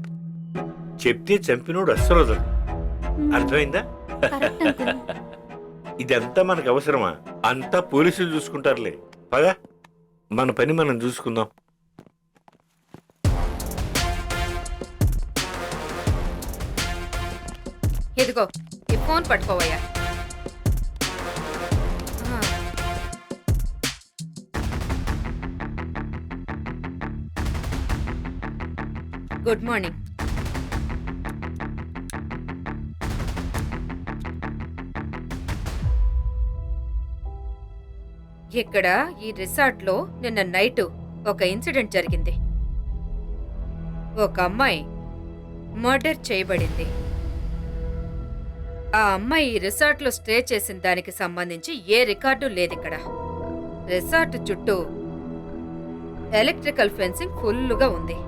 చెప్తే చంపినోడు అస్సలు వదలడు. అర్థమైందా? Correct uncle. ఇదంతా మనకు అవసరమా? అంతా పోలీసులు చూసుకుంటారులే. పదా, మన పని మనం చూసుకుందాం. ఇదిగో ఈ ఫోన్ పట్టుకోవయ్యా. ఆ. Good morning. ఇక్కడ ఈ రిసార్ట్లో నిన్న నైట్ ఒక ఇన్సిడెంట్ జరిగింది. ఒక అమ్మాయి మర్డర్ చేయబడింది. ఆ అమ్మాయి ఈ రిసార్ట్లో స్టే చేసిన దానికి సంబంధించి ఏ రికార్డు లేదిక్కడ. రిసార్ట్ చుట్టూ ఎలక్ట్రికల్ ఫెన్సింగ్ ఫుల్లుగా ఉంది.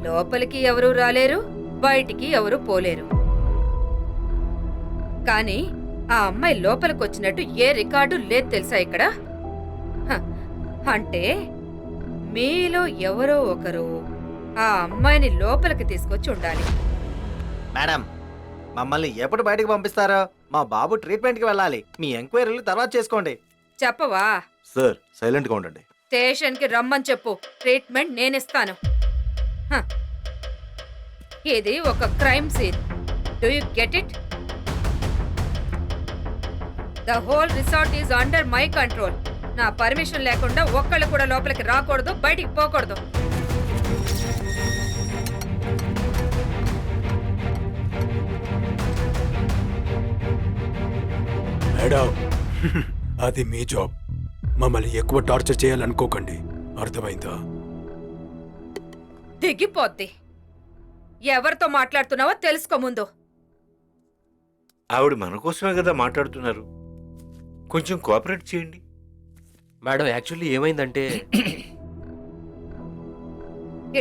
లోపలికి ఎవరూ రాలేరు, బయటికి ఎవరూ పోలేరు. కానీ ఆ అమ్మాయి లోపలికొచ్చినట్టు ఏ రికార్డు లేదు తెలుసా ఇక్కడ? అంటే మీలో ఎవరో ఒకరు ఆ అమ్మాయిని లోపలికి తీసుకొచ్చి ఉండాలి. మేడం, మమ్మల్ని ఎప్పుడు బయటకు పంపిస్తారో? మా బాబు ట్రీట్మెంట్కి వెళ్ళాలి. మీ ఎంక్వైరీలు తర్వాత చేసుకోండి. చెప్పవా? సార్ సైలెంట్గా ఉండండి. స్టేషన్కి రమ్మని చెప్పు, ట్రీట్మెంట్ నేనిస్తాను. హ. ఇది ఒక crime scene. Do you get it? The whole resort is under my control. నా పర్మిషన్ లేకుండా ఒక్కళ్ళు కూడా లోపలికి రాకూడదు, బయటికి పోకూడదు. మేడం, అది మీ జాబ్. మమ్మల్ని ఎక్కువ టార్చర్ చేయాలనుకోకండి, అర్థమైందా? దిగిపోద్ది. ఎవరితో మాట్లాడుతున్నావో తెలుసుకో ముందు. ఆవిడ మన కోసమే కదా మాట్లాడుతున్నారు, కొంచెం కోఆపరేట్ చేయండి. మేడం, యాక్చువల్లీ ఏమైందంటే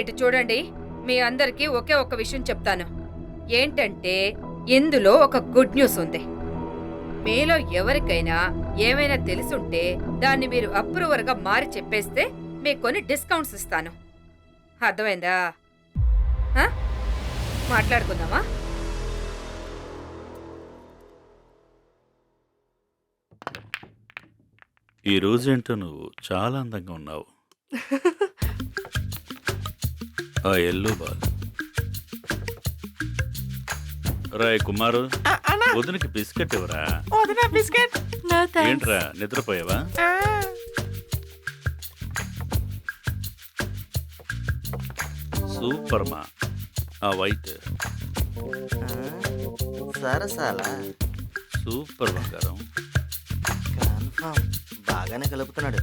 ఇటు చూడండి, మీ అందరికీ ఒకే ఒక విషయం చెప్తాను. ఏంటంటే ఇందులో ఒక గుడ్ న్యూస్ ఉంది. మీలో ఎవరికైనా ఏమైనా తెలుసుంటే దాన్ని మీరు అప్రూవర్గా మారి చెప్పేస్తే మీకు కొన్ని డిస్కౌంట్స్ ఇస్తాను. అర్థమైందా? మాట్లాడుకుందామా? ఈ రోజేంటో నువ్వు చాలా అందంగా ఉన్నావు. ఆ ఎల్లో బాల్. రాయ్ కుమారు, వదినకి బిస్కెట్ ఇవ్వరా? ఏంట్రా నిద్రపోయావా? సూపర్ మా. ఆ వైట్ సరసాల సూపర్ బంగారం. కన్ఫర్మ్ బాగానే కలుపుతున్నాడు.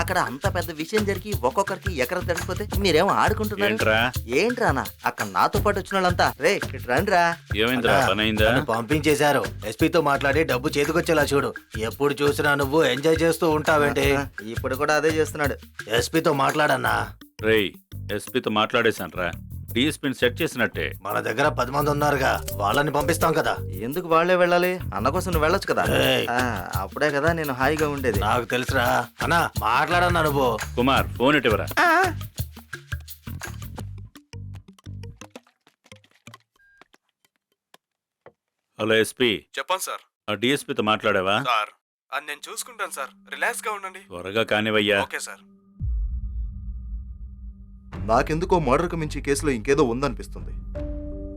అక్కడ అంత పెద్ద విషయం జరిగి ఒక్కొక్కరికి ఎకర తెలిసిపోతే మీరేమో ఆడుకుంటున్నారు. ఏంట్రానా? అక్కడ నాతో పాటు వచ్చిన వాళ్ళంతా రే ఇటు రండిరా. ఏమైందిరా, పనైందా? పంపించేశారు. ఎస్పీతో మాట్లాడి డబ్బు చేతికొచ్చేలా చూడు. ఎప్పుడు చూసినా నువ్వు ఎంజాయ్ చేస్తూ ఉంటావేంటి? ఇప్పుడు కూడా అదే చేస్తున్నాడు. ఎస్పీతో మాట్లాడన్నా. రేయ్, ఎస్పీతో మాట్లాడేశాన్రా. డిఎస్పీని సెట్ చేసినట్టే. మన దగ్గర 10 మంది ఉన్నారుగా, వాళ్ళని పంపిస్తాం కదా. ఎందుకు వాళ్లే వెళ్ళాలి? అన్న కోసం నువ్వు వెళ్ళొచ్చు కదా. అప్పుడే కదా నేను హాయిగా ఉండేది. నాకు తెలుసురా. అన్నా మాట్లాడన్నా నువ్వు. కుమార్, ఫోన్ ఇటువరా. Hello SP. చెప్పండి సార్. ఆ డిఎస్పీతో మాట్లాడావా? సార్, అది నేను చూసుకుంటాను సార్. రిలాక్స్ గా ఉండండి. త్వరగా కానివయ్యా. Okay sir. నాకెందుకో మర్డర్కు మించి కేసులో ఇంకేదో ఉందనిపిస్తుంది.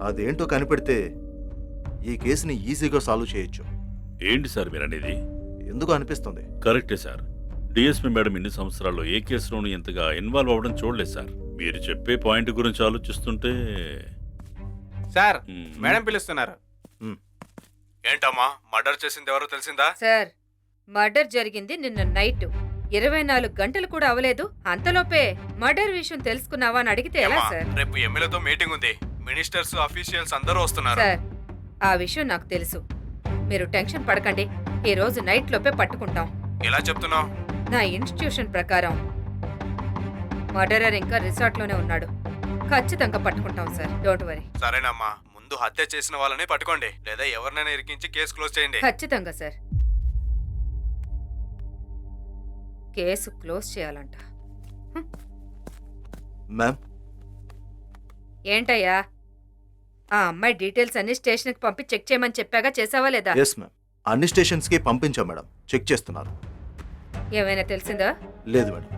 అదేంటో కనిపెడితే ఈ కేసుని ఈజీగా సాల్వ్ చేయొచ్చు. ఏంటి సార్ మీరు అనేది? ఎందుకు అనిపిస్తుంది? కరెక్టే సార్. డిఎస్పీ మేడం ఇన్ని సంవత్సరాల్లో ఏ కేసులోనూ ఎంతగా ఇన్వాల్వ్ అవ్వడం చూడలేదు సార్. మీరు చెప్పే పాయింట్ గురించి ఆలోచిస్తుంటే. సార్, మేడం పిలుస్తున్నారు. ఏంటమ్మా, మర్డర్ చేసింది ఎవరో తెలిసిందా? సార్, మర్డర్ జరిగింది నిన్న నైట్. 24 గంటలు కూడా అవలేదు, అంతలోపే మర్డర్ విషయం తెలుసుకున్నావా అని అడిగితే ఎలా సార్? రేపు ఎమ్మెల్యేతో మీటింగ్ ఉంది. మినిస్టర్స్, అఫీషియల్స్ అందరూ వస్తున్నారు. సార్, ఆ విషయం నాకు తెలుసు. మీరు టెన్షన్ పడకండి. ఈ రోజు నైట్ లోపే పట్టుకుంటాం. ఎలా చెప్తున్నావు? నా ఇన్స్టిట్యూషన్ ప్రకారం మర్డరర్ ఇంకా రిసార్ట్ లోనే ఉన్నాడు. ఖచ్చితంగా పట్టుకుంటాం సార్, డోంట్ వరీ. సరేనమ్మా, ముందు హత్య చేసిన వాళ్ళని పట్టుకోండి, లేదా ఎవరినైనా ఇరికించి కేసు క్లోజ్ చేయండి. ఖచ్చితంగా సార్, కేసు క్లోజ్ చేయాలంట. మ్యామ్. ఏంటయ్యా, ఆ అమ్మాయి డీటెయిల్స్ అన్ని స్టేషన్కి పంపి చెక్ చేయమని చెప్పాగా, చేసావా లేదా? ఎస్ మ్యామ్, అన్ని స్టేషన్స్ కి పంపించాం మేడం, చెక్ చేస్తున్నారు. ఏమైనా తెలిసిందా? లేదు మేడం.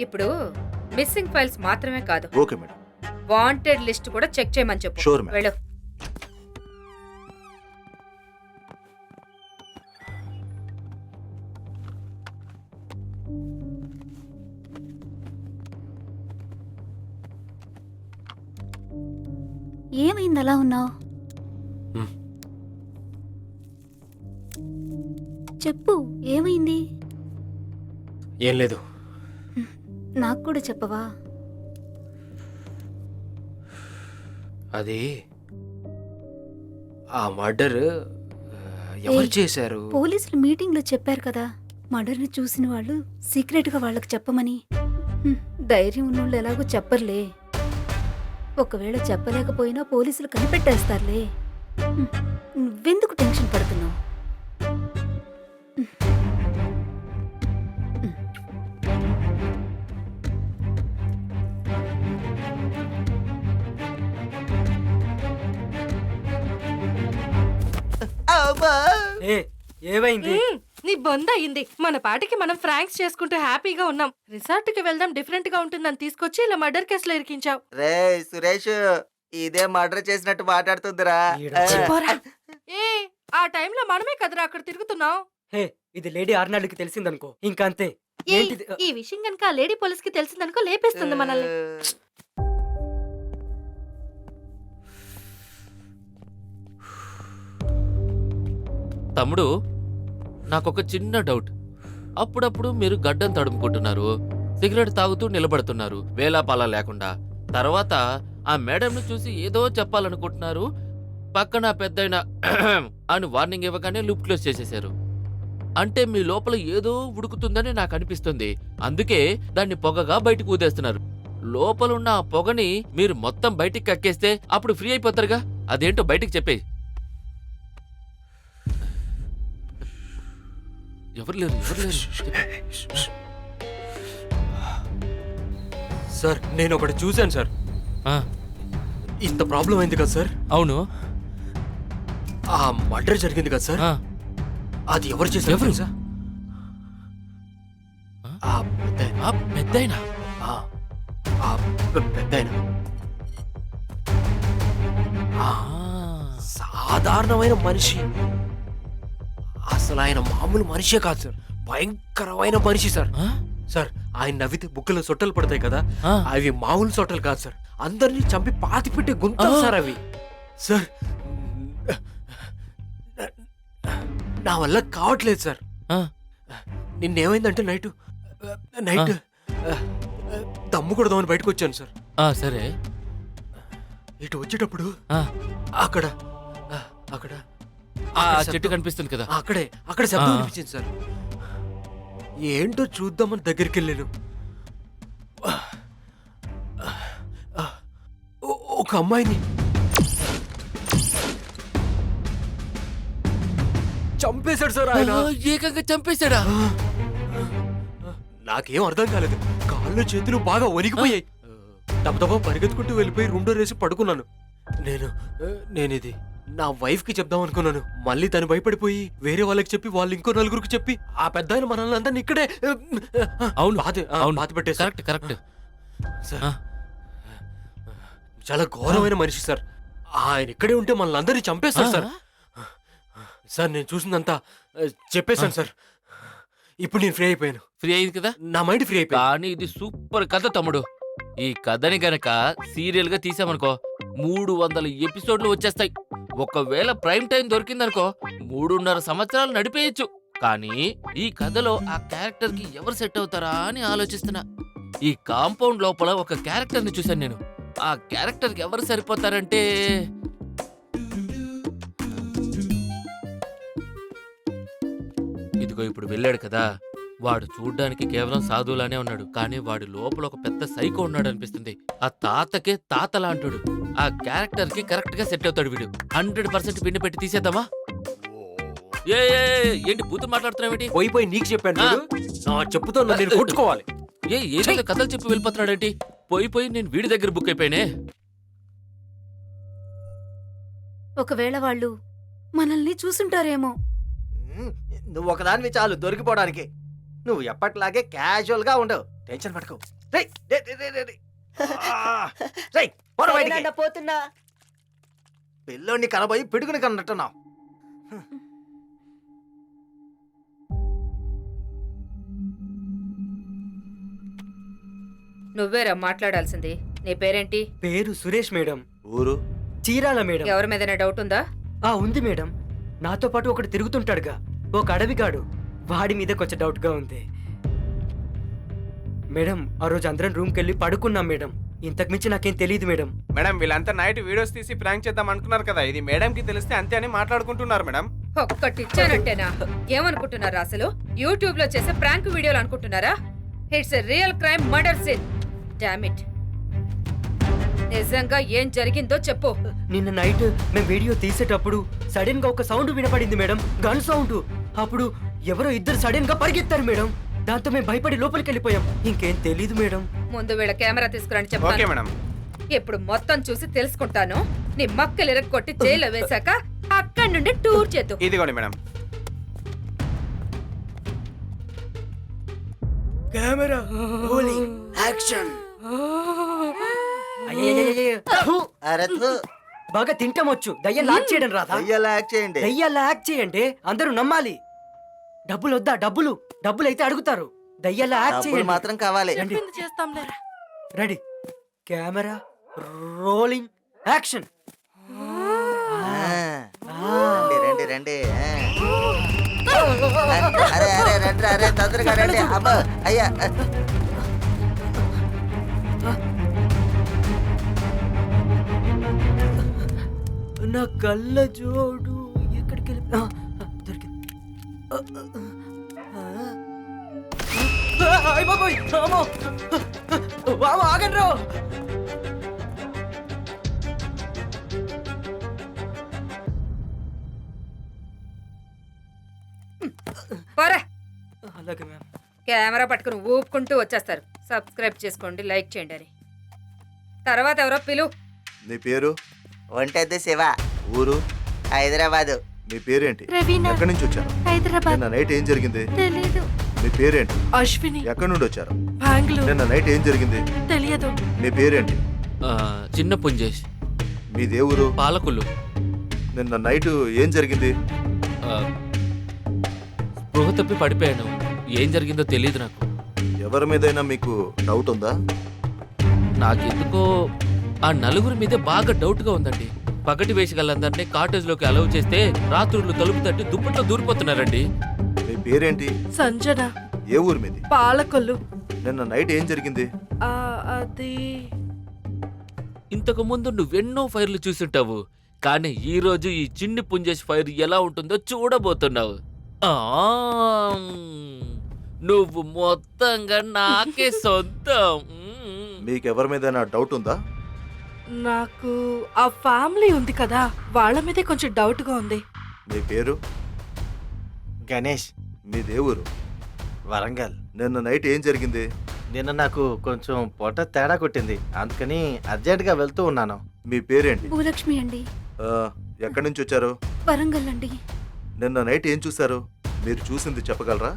ఇప్పుడు మిస్సింగ్ ఫైల్స్ మాత్రమే కాదు, ఓకే మేడం. వాంటెడ్ లిస్ట్ కూడా చెక్ చేయమని చెప్పు. Sure, ma'am. వెళ్ళు. ఏమైంది అలా ఉన్నావు? చెప్పు, ఏమైంది? ఏం లేదు. నాకు కూడా చెప్పవా? అది ఆ మర్డర్ ఎవరు చేశారు? పోలీసులు మీటింగ్ లో చెప్పారు కదా, మర్డర్ ని చూసిన వాళ్ళు సీక్రెట్ గా వాళ్ళకి చెప్పమని. ధైర్యం ఉన్నోళ్ళు ఎలాగో చెప్పర్లే. ఒకవేళ చెప్పలేకపోయినా పోలీసులు కనిపెట్టేస్తారులే. నువ్వెందుకు టెన్షన్ పడుతున్నావు? ఏమైంది? నీ బొంద అయింది. మన పాటికి మనం ఫ్రాంక్స్ చేసుకుంటూ హ్యాపీగా ఉన్నాం. రిసార్ట్ కి వెళ్దాం, డిఫరెంట్ గా ఉంటుందని తీసుకొచ్చి ఇలా మర్డర్ కేసులో ఇరికించావు. రే సురేష్, ఇదే మర్డర్ చేసినట్టు మాట్లాడుతుందిరా. ఏ ఆ టైంలో మనమే కదరా అక్కడ తిరుగుతున్నావు. హే, ఇది లేడీ ఆర్నాల్డ్కి తెలిసిందనుకో, ఇంకా అంతే. ఏంటిది? ఈ విషయం కనుక లేడీ పోలీస్ కి తెలిసిందనుకో, లేపేస్తుంది మనల్ని. తమ్ముడు, నాకొక చిన్న డౌట్. అప్పుడప్పుడు మీరు గడ్డం తడుముకుంటున్నారు, సిగరెట్ తాగుతూ నిలబడుతున్నారు వేలాపాలా లేకుండా. తర్వాత ఆ మేడంను చూసి ఏదో చెప్పాలనుకుంటున్నారు, పక్కన పెద్దయిన అని వార్నింగ్ ఇవ్వగానే లూప్ క్లోజ్ చేసేశారు. అంటే మీ లోపల ఏదో ఉడుకుతుందని నాకు అనిపిస్తుంది. అందుకే దాన్ని పొగగా బయటకు ఊదేస్తున్నారు. లోపలున్న ఆ పొగని మీరు మొత్తం బయటికి కక్కేస్తే అప్పుడు ఫ్రీ అయిపోతారుగా. అదేంటో బయటికి చెప్పేయి. ఎవరు లేరు. సార్, నేను ఒకటి చూశాను సార్. ఇంత ప్రాబ్లం అయింది కదా సార్. అవును, ఆ మర్డర్ జరిగింది కదా సార్. అది ఎవరు చేశారు? ఎవరు? సార్ పెద్దయినా సాధారణమైన మనిషి. అసలు ఆయన మామూలు మనిషే కాదు సార్, భయంకరమైన మనిషి సార్. సార్, ఆయన నవ్వితే బుక్కలో సొట్టలు పడతాయి కదా, అవి మామూలు సొట్టలు కాదు సార్. అందరినీ చంపి పాతి పెట్టే గుంతలు సార్ అవి. సార్, నా వల్ల కావట్లేదు సార్. నిన్నేమైందంటే నైట్ దమ్ము కొడదామని బయటకు వచ్చాను సార్. సరే, ఇటు వచ్చేటప్పుడు అక్కడ చెట్టు కనిపిస్తుంది కదా, అక్కడ శబ్దం అనిపించింది సార్. ఏంటో చూద్దామని దగ్గరికి వెళ్ళాను. ఒక అమ్మాయిని చంపేశాడు సార్ ఆయన. ఏకంగా చంపేశాడా? నాకేం అర్థం కాలేదు. కాళ్ళు చేతులు బాగా వణికిపోయాయి. దబదబా పరిగెత్తుకుంటూ వెళ్ళిపోయి రూమ్ డోర్ వేసి పడుకున్నాను. నేను ఇది నా వైఫ్ కి చెప్దాం అనుకున్నాను. మళ్ళీ తను భయపడిపోయి వేరే వాళ్ళకి చెప్పి వాళ్ళు ఇంకో నలుగురికి చెప్పి ఆ పెద్ద ఆయన మనల్ని అందరినీ ఇక్కడే బాధ పెట్టేశారు. కరెక్ట్. చాలా ఘోరమైన మనిషి సార్. ఆయన ఇక్కడే ఉంటే మనల్ని అందరినీ చంపేస్తారు సార్. సార్, నేను చూసిందంతా చెప్పేశాను సార్. ఇప్పుడు నేను ఫ్రీ అయిపోయాను. ఫ్రీ అయింది కదా, నా మైండ్ ఫ్రీ అయిపోయింది. కానీ ఇది సూపర్ కథ తమ్ముడు. ఈ కథని గనక సీరియల్ గా తీసామనుకో 300 ఎపిసోడ్లు వచ్చేస్తాయి. ఒకవేళ ప్రైమ్ టైం దొరికిందనుకో 3.5 సంవత్సరాలు నడిపేయచ్చు. కానీ ఈ కథలో ఆ క్యారెక్టర్ కి ఎవరు సెట్ అవుతారా అని ఆలోచిస్తున్నా. ఈ కాంపౌండ్ లోపల ఒక క్యారెక్టర్ ని చూశాను నేను. ఆ క్యారెక్టర్ కి ఎవరు సరిపోతారంటే ఇదిగో ఇప్పుడు వెళ్ళాడు కదా, వాడు చూడ్డానికి కేవలం సాధువులానే ఉన్నాడు, కానీ వాడి లోపల ఒక పెద్ద సైకో ఉన్నాడు అనిపిస్తుంది. ఆ తాతకే తాతలా అంటాడు. ఆ క్యారెక్టర్ కి కరెక్ట్ గా సెట్ అవుతాడు వీడు. 100% పిండి పెట్టి తీసేద్దామా? ఏ ఏ, ఏ, ఏంటి బూతులు మాట్లాడుతున్నావేంటి? పోయి నీకు చెప్పాను చూడు. నా చెప్పుతో నన్ను నేను కొట్టుకోవాలి. ఏదో కథలు చెప్పి వెళ్ళిపోతున్నాడేంటి? పోయి నేను వీడి దగ్గర బుక్ అయిపోయినే. ఒకవేళ వాళ్ళు మనల్ని చూసుంటారేమో. నువ్వు ఒకదానివి చాలు దొరికిపోవడానికి. నువ్వు ఎప్పటిలాగే క్యాజువల్ గా ఉండవు. టెన్షన్ పడకు. రేయ్, రేయ్, రేయ్, రేయ్, రేయ్. రేయ్, పోరా బయటికి. పోతున్నా. పిల్లోడిని కనబోయి పిడుగుని కన్నట్టున్నావు. నువ్వేరా మాట్లాడాల్సింది. నీ పేరేంటి? పేరు సురేష్ మేడం. ఊరు? చీరాల మేడం. ఎవరి మీదైనా డౌట్ ఉందా? ఉంది మేడం. నాతో పాటు ఒకటి తిరుగుతుంటాడుగా, ఒక అడవిగాడు. వాడి మీద కొంచెం డౌట్ గా ఉంది మేడం. ఆ రోజు అందరం రూమ్కి వెళ్ళి పడుకున్నాం మేడం. ఇంతకు మించి నాకేం తెలియదు మేడం. మేడం వీళ్ళంతా నైట్ వీడియోస్ తీసి ప్రాంక్ చేద్దాం అనుకున్నారు కదా, ఇది మేడం కి తెలిస్తే అంతే అని మాట్లాడుకుంటున్నారు మేడం. ఒక్కటిచ్చానంటేనా ఏమనుకుంటున్నారా? అసలు యూట్యూబ్ లో చేసే ప్రాంక్ వీడియోలు అనుకుంటున్నారా? It's a real crime murder scene. Damn it. నిజంగా ఏం జరిగిందో చెప్పు. నిన్న నైట్ మేము వీడియో తీసేటప్పుడు సడన్ గా ఒక సౌండ్ వినపడింది మేడం, గన్ సౌండ్. అప్పుడు ఎవరో ఇద్దరు సడన్ గా పరిగెత్తారు మేడం. దాంతో మేము భయపడి లోపలికి వెళ్ళిపోయాం. ఇంకేం తెలీదు మేడం. ముందు వీళ్ళ కెమెరా తీసుకురండి ఓకే చెప్తాను. మేడం. ఇప్పుడు మొత్తం చూసి తెలుసుకుంటాను. నీ మక్కలు ఇరగొట్టి జైల్లో వేశాక అక్కడి నుండి టూర్ చేద్దాం. ఇదిగోండి మేడం. Camera rolling action. బాగా తింటామొచ్చు, దయ్యం లాక్ చేయడం రాదా? దయ్యాలు యాక్ట్ చేయండి, అందరూ నమ్మాలి. డబ్బులు వద్దా? డబ్బులు అయితే అడుగుతారు. దయ్యాలు యాక్ట్ చేయండి మాత్రం కావాలి. Ready, camera rolling action. రండి రండి. అరే అరే రండి, అరే తొందరగా రండి. అబ్బా అయ్యా. నా కళ్ళ జోడు ఎక్కడికి వెళ్ళి దొరికింది. ఆగండి. అలాగే మ్యామ్. కెమెరా పట్టుకుని ఊపుకుంటూ వచ్చేస్తారు. సబ్స్క్రైబ్ చేసుకోండి, లైక్ చేయండి అని. తర్వాత ఎవరో పిలు. నీ పేరు? ఒంటెద్దు శివ. ఊరు? హైదరాబాద్. మీ పేరేంటి? రవీనా. ఎక్కడి నుంచి వచ్చారు? హైదరాబాద్. నిన్న నైట్ ఏం జరిగింది? తెలీదు. మీ పేరేంటి? అశ్విని. ఎక్కడి నుండి వచ్చారు? బెంగళూరు. నిన్న నైట్ ఏం జరిగింది? తెలియదు. మీ పేరేంటి? చిన్న పుంజేష్. మీ దేవురు? పాలకులు. నిన్న నైట్ ఏం జరిగింది? స్పృహ తప్పి పడిపోయాను. ఏం జరిగిందో తెలియదు నాకు. ఎవరి మీదైనా మీకు డౌట్ ఉందా? నాకెందుకో ఆ నలుగురి మీద బాగా డౌట్ గా ఉందండి. పగటి వేషగాళ్ళందరినీ కాటేజ్ లోకి అలౌ చేస్తే రాత్రుళ్ళు తలుపు తట్టి దుప్పట్లో దూరిపోతున్నారండి. మీ పేరేంటి? సంజన. ఏ ఊరు మీది? పాలకొల్లు. నిన్న నైట్ ఏం జరిగింది? అది ఇంతకు ముందు నువ్వెన్నో ఫైర్లు చూసుంటావు, కానీ ఈ రోజు ఈ చిన్ని పుంజేష్ ఫైర్ ఎలా ఉంటుందో చూడబోతున్నావు. నువ్వు మొత్తంగా నాకే సొంతం. మీకెవరి మీద డౌట్ ఉందా? నాకు ఆ ఫ్యామిలీ ఉంది కదా, వాళ్ళ మీదే కొంచెం డౌట్ గా ఉంది. మీ పేరు? గణేష్. మీ దేవురు? వరంగల్. నిన్న నైట్ ఏం జరిగింది? నిన్న నాకు కొంచెం పొట్ట తేడా కొట్టింది, అందుకని అర్జెంట్ గా వెళ్తూ ఉన్నాను. మీ పేరేంటి? భూలక్ష్మి అండి. ఎక్కడి నుంచి వచ్చారు? వరంగల్ అండి. నిన్న నైట్ ఏం చూసారు? మీరు చూసింది చెప్పగలరా?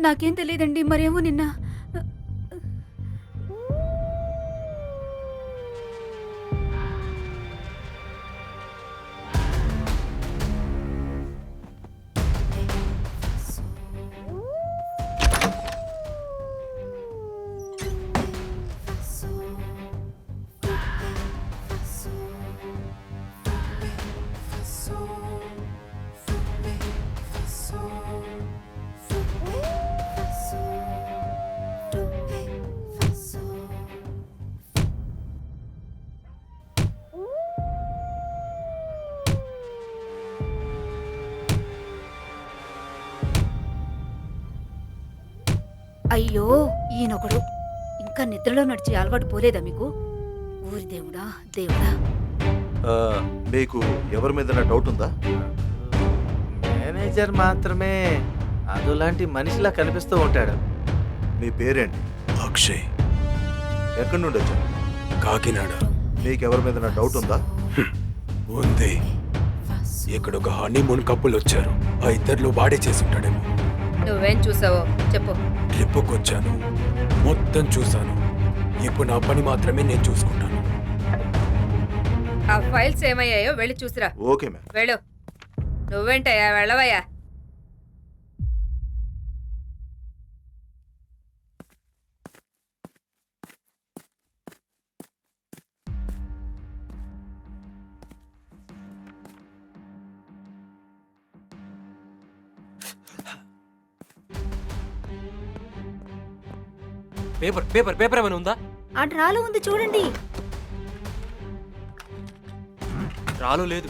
నాకేం తెలియదండి. మరేమో నిన్న అయ్యో ఈయనొకడు ఇంకా నిద్రలో నడిచి అలవాటు పోలేదా మీకు? ఊరి దేవుడా దేవుడా. మీకు ఎవరి మీద డౌట్ ఉందా? మేనేజర్ మాత్రమే అదోలాంటి మనిషిలా కనిపిస్తూ ఉంటాడు. మీ పేరేంటి? అక్షయ్, ఎక్కడి నుండి వచ్చారు? కాకినాడ. మీకు ఎవరి మీద డౌట్ ఉందా? ఉంది. ఇక్కడ ఒక హనీమూన్ కప్పులు వచ్చారు. ఆ ఇద్దరిలో వాడే చేసి ఉంటాడేమో. నువ్వేం చూసావో చెప్పు. ట్రిప్పుకి వచ్చాను, మొత్తం చూశాను. ఇప్పుడు నా పని మాత్రమే నేను చూసుకుంటాను. ఆ ఫైల్స్ ఏమయ్యాయో వెళ్ళి చూసిరా. Okay ma'am. వెళ్ళు. నువ్వేంటయ్యా, వెళ్ళవయ్యా. పేపర్ పేపర్ పేపర్ ఏమైనా ఉందా? ఆ డ్రాలో ఉంది చూడండి. రాలో లేదు.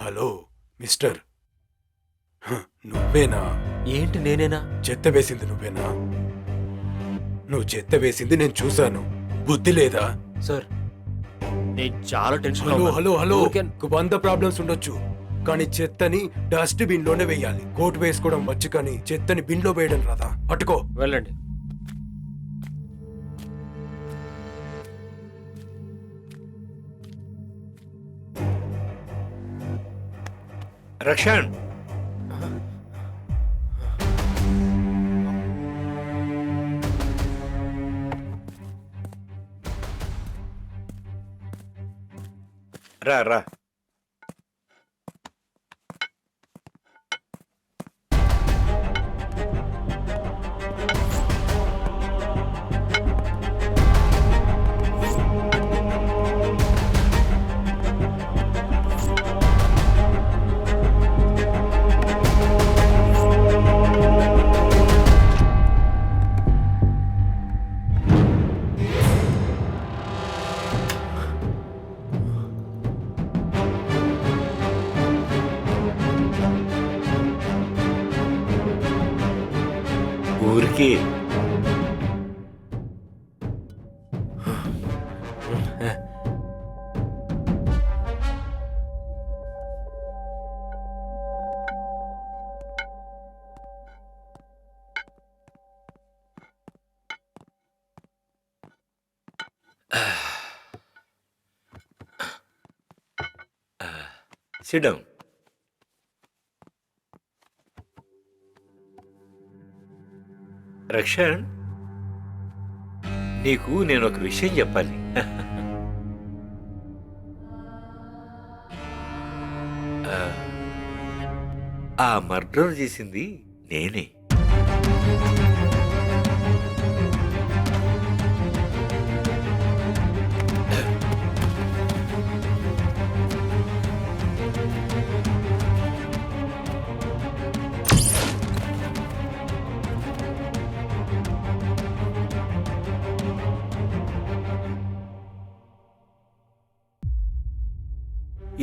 హలో మిస్టర్, నువ్వేనా? ఏంటి నేనేనా? చెత్త వేసింది నువ్వేనా? నువ్వు చెత్త వేసింది నేను చూశాను. బుద్ధి లేదా? సార్ నేను చాలా tension. Hello hello hello, 100 problems ఉండొచ్చు, కానీ చెత్తని డస్ట్ బిన్ లోనే వేయాలి. కోట్ వేసుకోవడం వచ్చు, కానీ చెత్తని బిన్ లో వేయడం రాదా? పట్టుకో, వెళ్ళండి. రక్షణ్, రా రా. ఊరికి సిడౌన్. రక్షణ్, నీకు నేను ఒక విషయం చెప్పాలి. ఆ మర్డర్ చేసింది నేనే.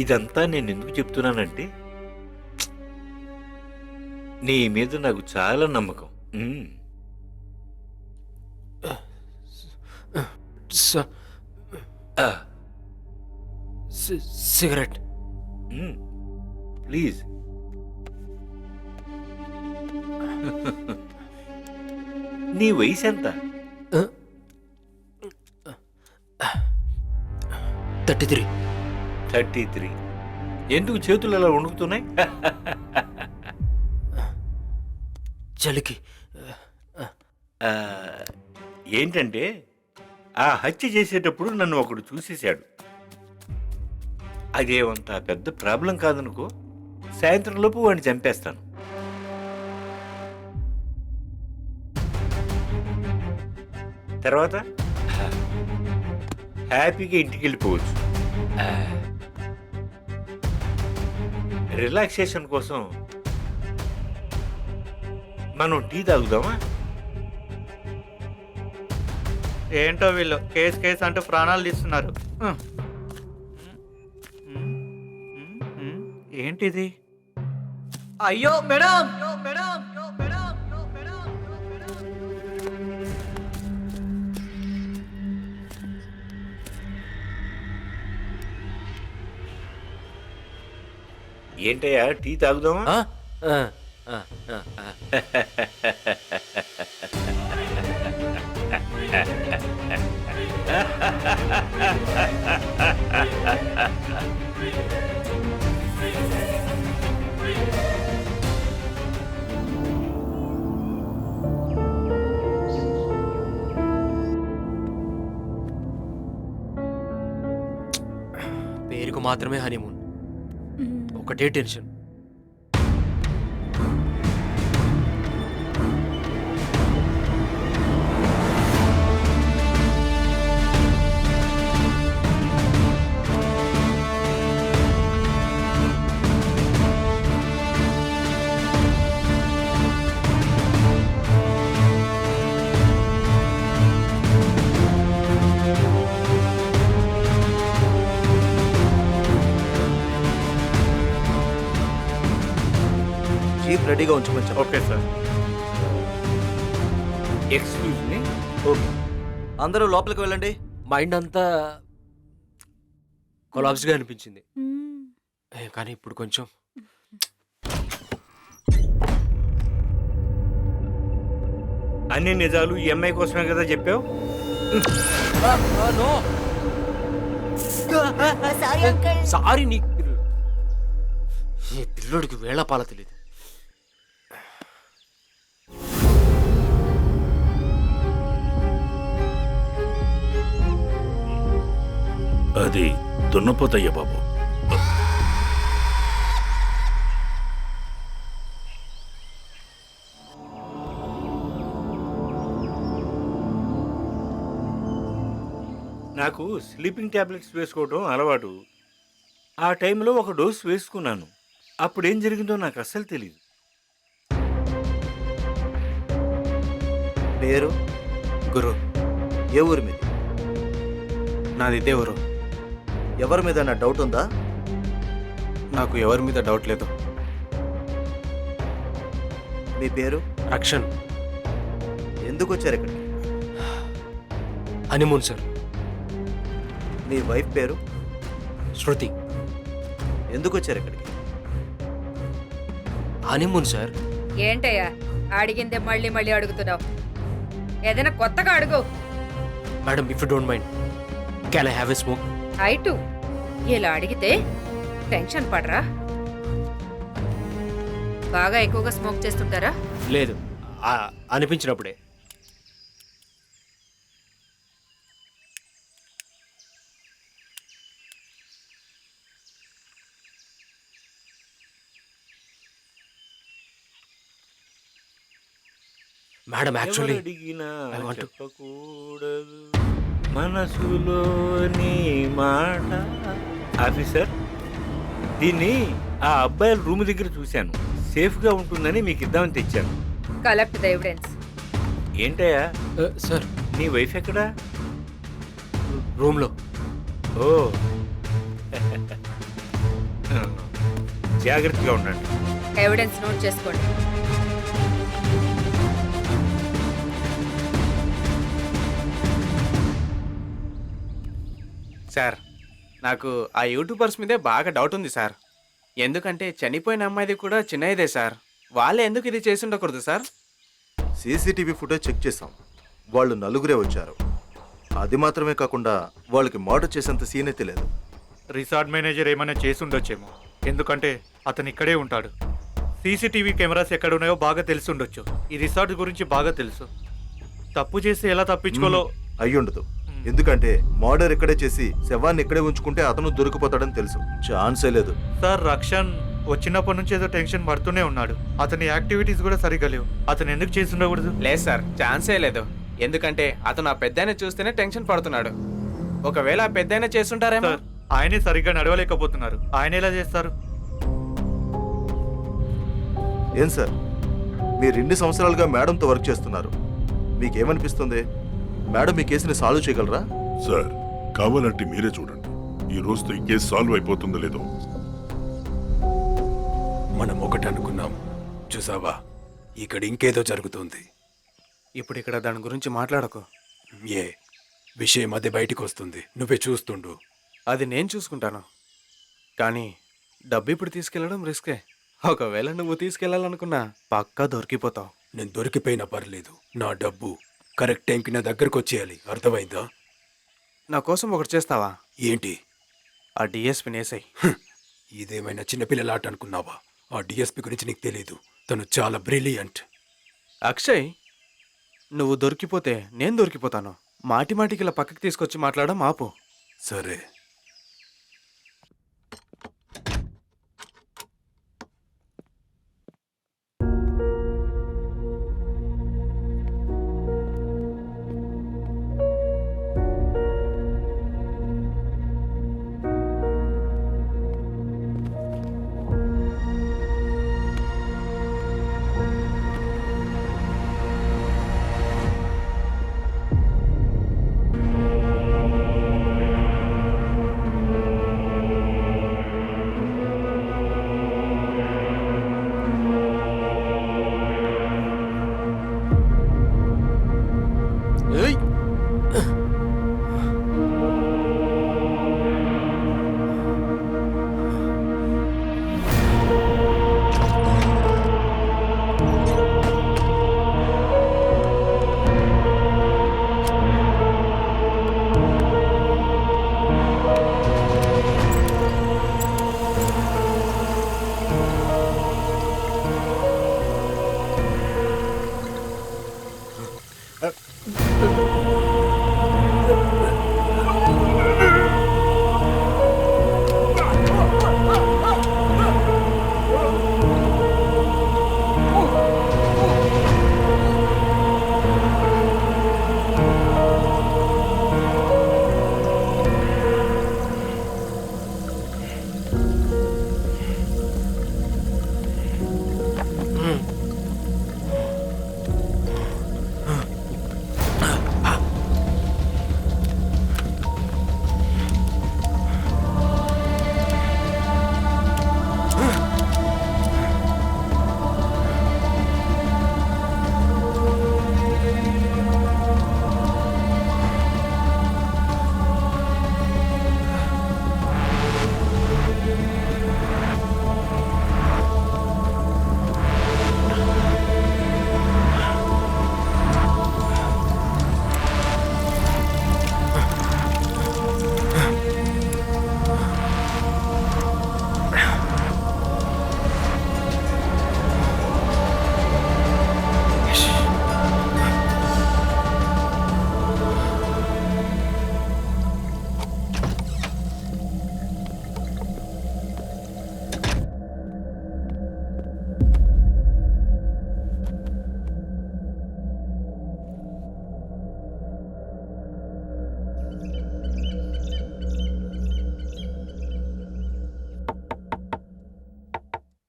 ఇదంతా నేను ఎందుకు చెప్తున్నానంటే, నీ మీద నాకు చాలా నమ్మకం. Cigarette please. నీ వయసు ఎంత? 33. ఎందుకు చేతులు అలా వణుకుతున్నాయి? చలికి. ఏంటంటే ఆ హత్య చేసేటప్పుడు నన్ను ఒకడు చూసేశాడు. అదేమంత పెద్ద ప్రాబ్లం కాదనుకో, సాయంత్రం లోపు వాడిని చంపేస్తాను. తర్వాత హ్యాపీగా ఇంటికి వెళ్ళిపోవచ్చు. రిలాక్సేషన్ కోసం మనం టీ తాగుదామా? ఏంటో వీళ్ళు కేసు అంటూ ప్రాణాలు తీస్తున్నారు. ఏంటిది? అయ్యో మేడం, ఏంటయ్యా టీ తాగుదామా? పేరుకు మాత్రమే హనీమూన్, ఒకటే టెన్షన్. జీప్ రెడీగా ఉంచుకోవచ్చు. Okay sir. Excuse me. Okay, అందరూ లోపలికి వెళ్ళండి. మైండ్ అంతా కొలాప్స్గా అనిపించింది, కానీ ఇప్పుడు కొంచెం అన్ని నిజాలు ఈ అమ్మాయి కోసమే కదా చెప్పావు? సారీ, నీ ఈ పిల్లోడికి వేళపాల తెలియదు. అది దున్నపోతయ్య బాబు. నాకు స్లీపింగ్ టాబ్లెట్స్ వేసుకోవడం అలవాటు. ఆ టైంలో ఒక డోస్ వేసుకున్నాను. అప్పుడు ఏం జరిగిందో నాకు అస్సలు తెలియదు. పేరు? గురు. ఏ ఊరి మీద? నాది ఇదే ఊరు. ఎవరి మీద నా డౌట్ ఉందా? నాకు ఎవరి మీద డౌట్ లేదు. మీ పేరు? రక్షన్. ఎందుకు వచ్చారు ఇక్కడికి? Honeymoon sir. మీ వైఫ్ పేరు? శృతి. ఎందుకు వచ్చారు ఇక్కడికి? Honeymoon sir. ఏంటయ్యా అడిగిందే మళ్ళీ మళ్ళీ అడుగుతున్నావు? ఏదైనా కొత్తగా అడుగు. Madam, if you don't mind, can I have a smoke? ఐటు ఇలా అడిగితే టెన్షన్ పడరా? బాగా ఎక్కువగా స్మోక్ చేస్తుంటారా? లేదు, అనిపించినప్పుడే. మేడం, యాక్చువల్లీ అడిగినా I want to- చెప్పకూడదు మనసులోని మాట. ఆఫీసర్, దీన్ని ఆ అబ్బాయిల రూమ్ దగ్గర చూశాను. సేఫ్గా ఉంటుందని మీకు ఇద్దామని తెచ్చాను. Collect the evidence. ఏంటయ్యా సార్, నీ వైఫ్ ఎక్కడా? రూమ్లో. ఓ జాగ్రత్తగా ఉండండి. ఎవిడెన్స్ నోట్ చేసుకోండి. సార్, నాకు ఆ యూట్యూబర్స్ మీదే బాగా డౌట్ ఉంది సార్. ఎందుకంటే చనిపోయిన అమ్మాయిది కూడా చిన్నదే సార్. వాళ్ళే ఎందుకు ఇది చేసి ఉండకూడదు సార్? సీసీటీవీ ఫుటేజ్ చెక్ చేసాం. వాళ్ళు నలుగురే వచ్చారు. అది మాత్రమే కాకుండా వాళ్ళకి మర్డర్ చేసేంత సీన్ అయితే లేదు. రిసార్ట్ మేనేజర్ ఏమైనా చేసి ఉండొచ్చేమో, ఎందుకంటే అతను ఇక్కడే ఉంటాడు. సీసీటీవీ కెమెరాస్ ఎక్కడ ఉన్నాయో బాగా తెలిసి ఉండొచ్చు. ఈ రిసార్ట్ గురించి బాగా తెలుసు. తప్పు చేసి ఎలా తప్పించుకోలో అయ్యుండదు. ఎందుకంటే మర్డర్ ఇక్కడే చేసి శవాన్ని ఇక్కడే ఉంచుకుంటే అతను దొరికిపోతాడని తెలుసు. ఛాన్సే లేదు. సార్ రక్షణ్ వచ్చినప్పటి నుంచి ఏదో టెన్షన్ పడుతూనే ఉన్నాడు. అతని యాక్టివిటీస్ కూడా సరిగా లేవు. అతను ఎందుకు చేసి ఉండకూడదు? లేదు సార్, ఛాన్సే లేదు. ఎందుకంటే అతను ఆ పెద్దాయన చూస్తేనే టెన్షన్ పడుతున్నాడు. ఒకవేళ ఆ పెద్దాయన చేస్తుంటారేమో. సార్ ఆయనే సరిగ్గా నడవలేకపోతున్నారు. ఆయన ఎలా చేస్తారు? ఏం సార్, మీరు ఇన్ని సంవత్సరాలుగా మేడంతో వర్క్ చేస్తున్నారు. మీకేమనిపిస్తుంది? మేడం మీ కేసుని సాల్వ్ చేయగలరా? సార్ కావాలంటే మీరే చూడండి, ఈ రోజుతో ఈ కేసు సాల్వ్ అయిపోతుందో లేదో. మనం ఒకటి అనుకున్నాం, చూసావా ఇక్కడ ఇంకేదో జరుగుతుంది. ఇప్పుడు ఇక్కడ దాని గురించి మాట్లాడకు. ఏ విషయం అది బయటికి వస్తుంది, నువ్వే చూస్తుండు. అది నేను చూసుకుంటాను, కానీ డబ్బు ఇప్పుడు తీసుకెళ్లడం రిస్కే. ఒకవేళ నువ్వు తీసుకెళ్లాలనుకున్నా పక్కా దొరికిపోతావు. నేను దొరికిపోయినా పర్లేదు, నా డబ్బు కరెక్ట్ టైంకి నా దగ్గరకు వచ్చేయాలి. అర్థమైందా? నా కోసం ఒకటి చేస్తావా? ఏంటి? ఆ డిఎస్పీ నేసాయి. ఇదేమైనా చిన్నపిల్లల ఆట అనుకున్నావా? ఆ డిఎస్పీ గురించి నీకు తెలీదు, తను చాలా బ్రిలియంట్. అక్షయ్, నువ్వు దొరికిపోతే నేను దొరికిపోతాను. మాటి మాటికి ఇలా పక్కకి తీసుకొచ్చి మాట్లాడడం ఆపు. సరే.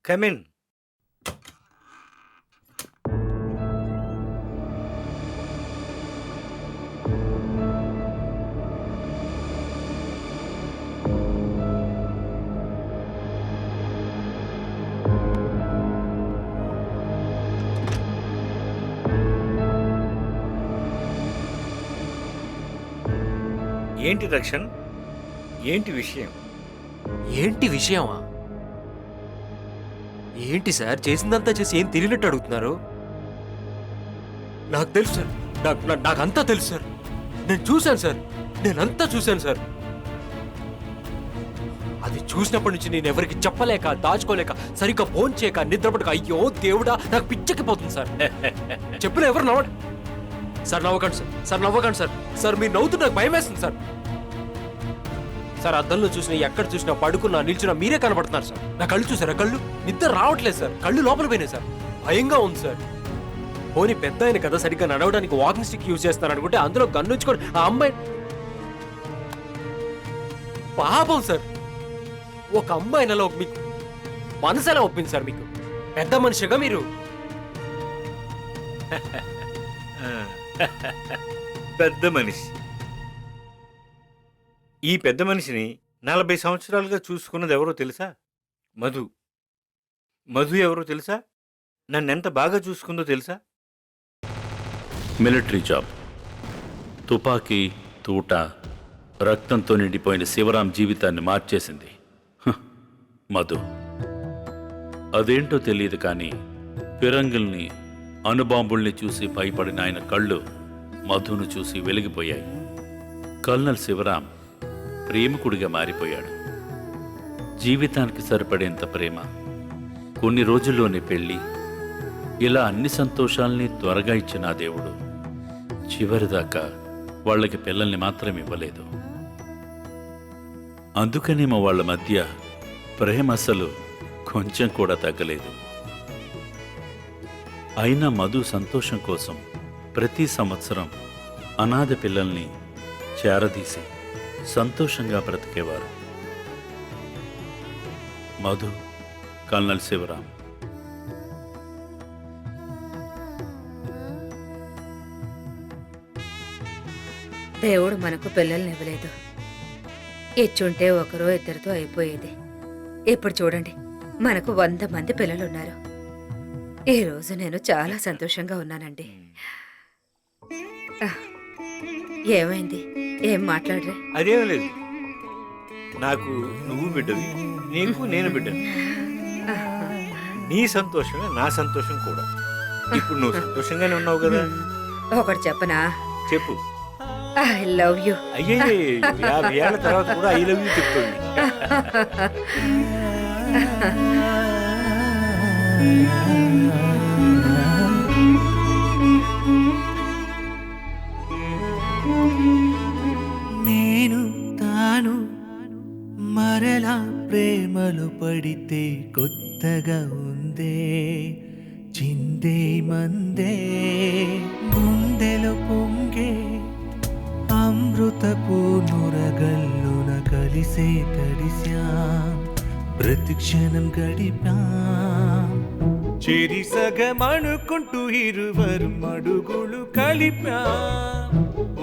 Come in. ఏంటి రక్షణ్, ఏంటి విషయం? ఏంటి విషయమా? ఏంటి సార్, చేసిందంతా చేసి ఏం తెలియనట్టు అడుగుతున్నారు? నాకు తెలుసు సార్, నాకంతా తెలుసు సార్. నేను చూశాను సార్, నేనంతా చూశాను సార్. అది చూసినప్పటి నుంచి నేను ఎవరికి చెప్పలేక, దాచుకోలేక, సరిగ్గా ఫోన్ చేయక, నిద్రపడక, అయ్యో దేవుడా నాకు పిచ్చెక్కిపోతుంది సార్. చెప్పిన ఎవరు నవ్వండి సార్ నవ్వకండి సార్, సార్ నవ్వకండి సార్. సార్ మీరు నవ్వుతూ నాకు భయం వేస్తుంది సార్. సార్ అద్దంలో చూసినా ఎక్కడ చూసినా పడుకున్నా నిల్చున్నా మీరే కనబడుతున్నారు సార్. నా కళ్ళు చూసారా? కళ్ళు నిద్ర రావట్లేదు సార్. కళ్ళు లోపల పోయినాయి సార్. భయంగా ఉంది సార్. పోనీ పెద్ద ఆయన కదా, సరిగ్గా నడవడానికి వాకింగ్ స్టిక్ యూజ్ చేస్తారు అనుకుంటే అందులో గన్ను ఉంచుకొని ఆ అమ్మాయి పాపం సార్. ఒక అమ్మాయినలో మీకు మనసు ఎలా ఒప్పింది సార్? మీకు పెద్ద మనిషిగా మీరు పెద్ద మనిషి. ఈ పెద్ద మనిషిని 40 సంవత్సరాలుగా చూసుకున్నది ఎవరో తెలుసా? మధు. మధు ఎవరో తెలుసా? నన్నెంత బాగా చూసుకుందో తెలుసా? మిలిటరీ జాబ్, తుపాకీ, తూట, రక్తంతో నిండిపోయిన శివరాం జీవితాన్ని మార్చేసింది మధు. అదేంటో తెలియదు కానీ ఫిరంగుల్ని, అణుబాంబుల్ని చూసి భయపడిన ఆయన కళ్ళు మధును చూసి వెలిగిపోయాయి. కల్నల్ శివరాం ప్రేమికుడిగా మారిపోయాడు. జీవితానికి సరిపడేంత ప్రేమ, కొన్ని రోజుల్లోనే పెళ్ళి, ఇలా అన్ని సంతోషాల్ని త్వరగా ఇచ్చిన ఆ దేవుడు చివరిదాకా వాళ్ళకి పిల్లల్ని మాత్రం ఇవ్వలేదు. అందుకనేమో వాళ్ళ మధ్య ప్రేమ అసలు కొంచెం కూడా తగ్గలేదు. అయినా మధు సంతోషం కోసం ప్రతి సంవత్సరం అనాథ పిల్లల్ని చేరదీసి సంతోషంగా బ్రతికేవారు. మధు, కల్నల్ శివరాం. దేవుడు మనకు పిల్లల్ని ఇవ్వలేదు. ఇచ్చుంటే ఒకరో ఇద్దరితో అయిపోయేది. ఇప్పుడు చూడండి, మనకు 100 మంది పిల్లలున్నారు. ఈ రోజు నేను చాలా సంతోషంగా ఉన్నానండి. ఏమైంది? ఏం మాట్లాడరే? అదేం లేదు. నాకు నువ్వు బిడ్డవి, నీకు నేను బిడ్డని. నీ సంతోషమే నా సంతోషం కూడా. ఇప్పుడు నువ్వు సంతోషంగానే ఉన్నావు కదా. ఒకటి చెప్పనా? చెప్పు. I love you. అయ్యే 50 ఏళ్ల తర్వాత కూడా ఐ లవ్ యూ చెప్తుంది. నేను తాను మరలా ప్రేమలు పడితే కొత్తగా ఉందే, చిందే మందే గుండెలు పొంగే అమృతపు నురగల్లున కలిసే తడిశాం, ప్రతిక్షణం గడిపాం. చెరి సగమనుకుంటూ ఇరువరు మడుగులు కలిపాం,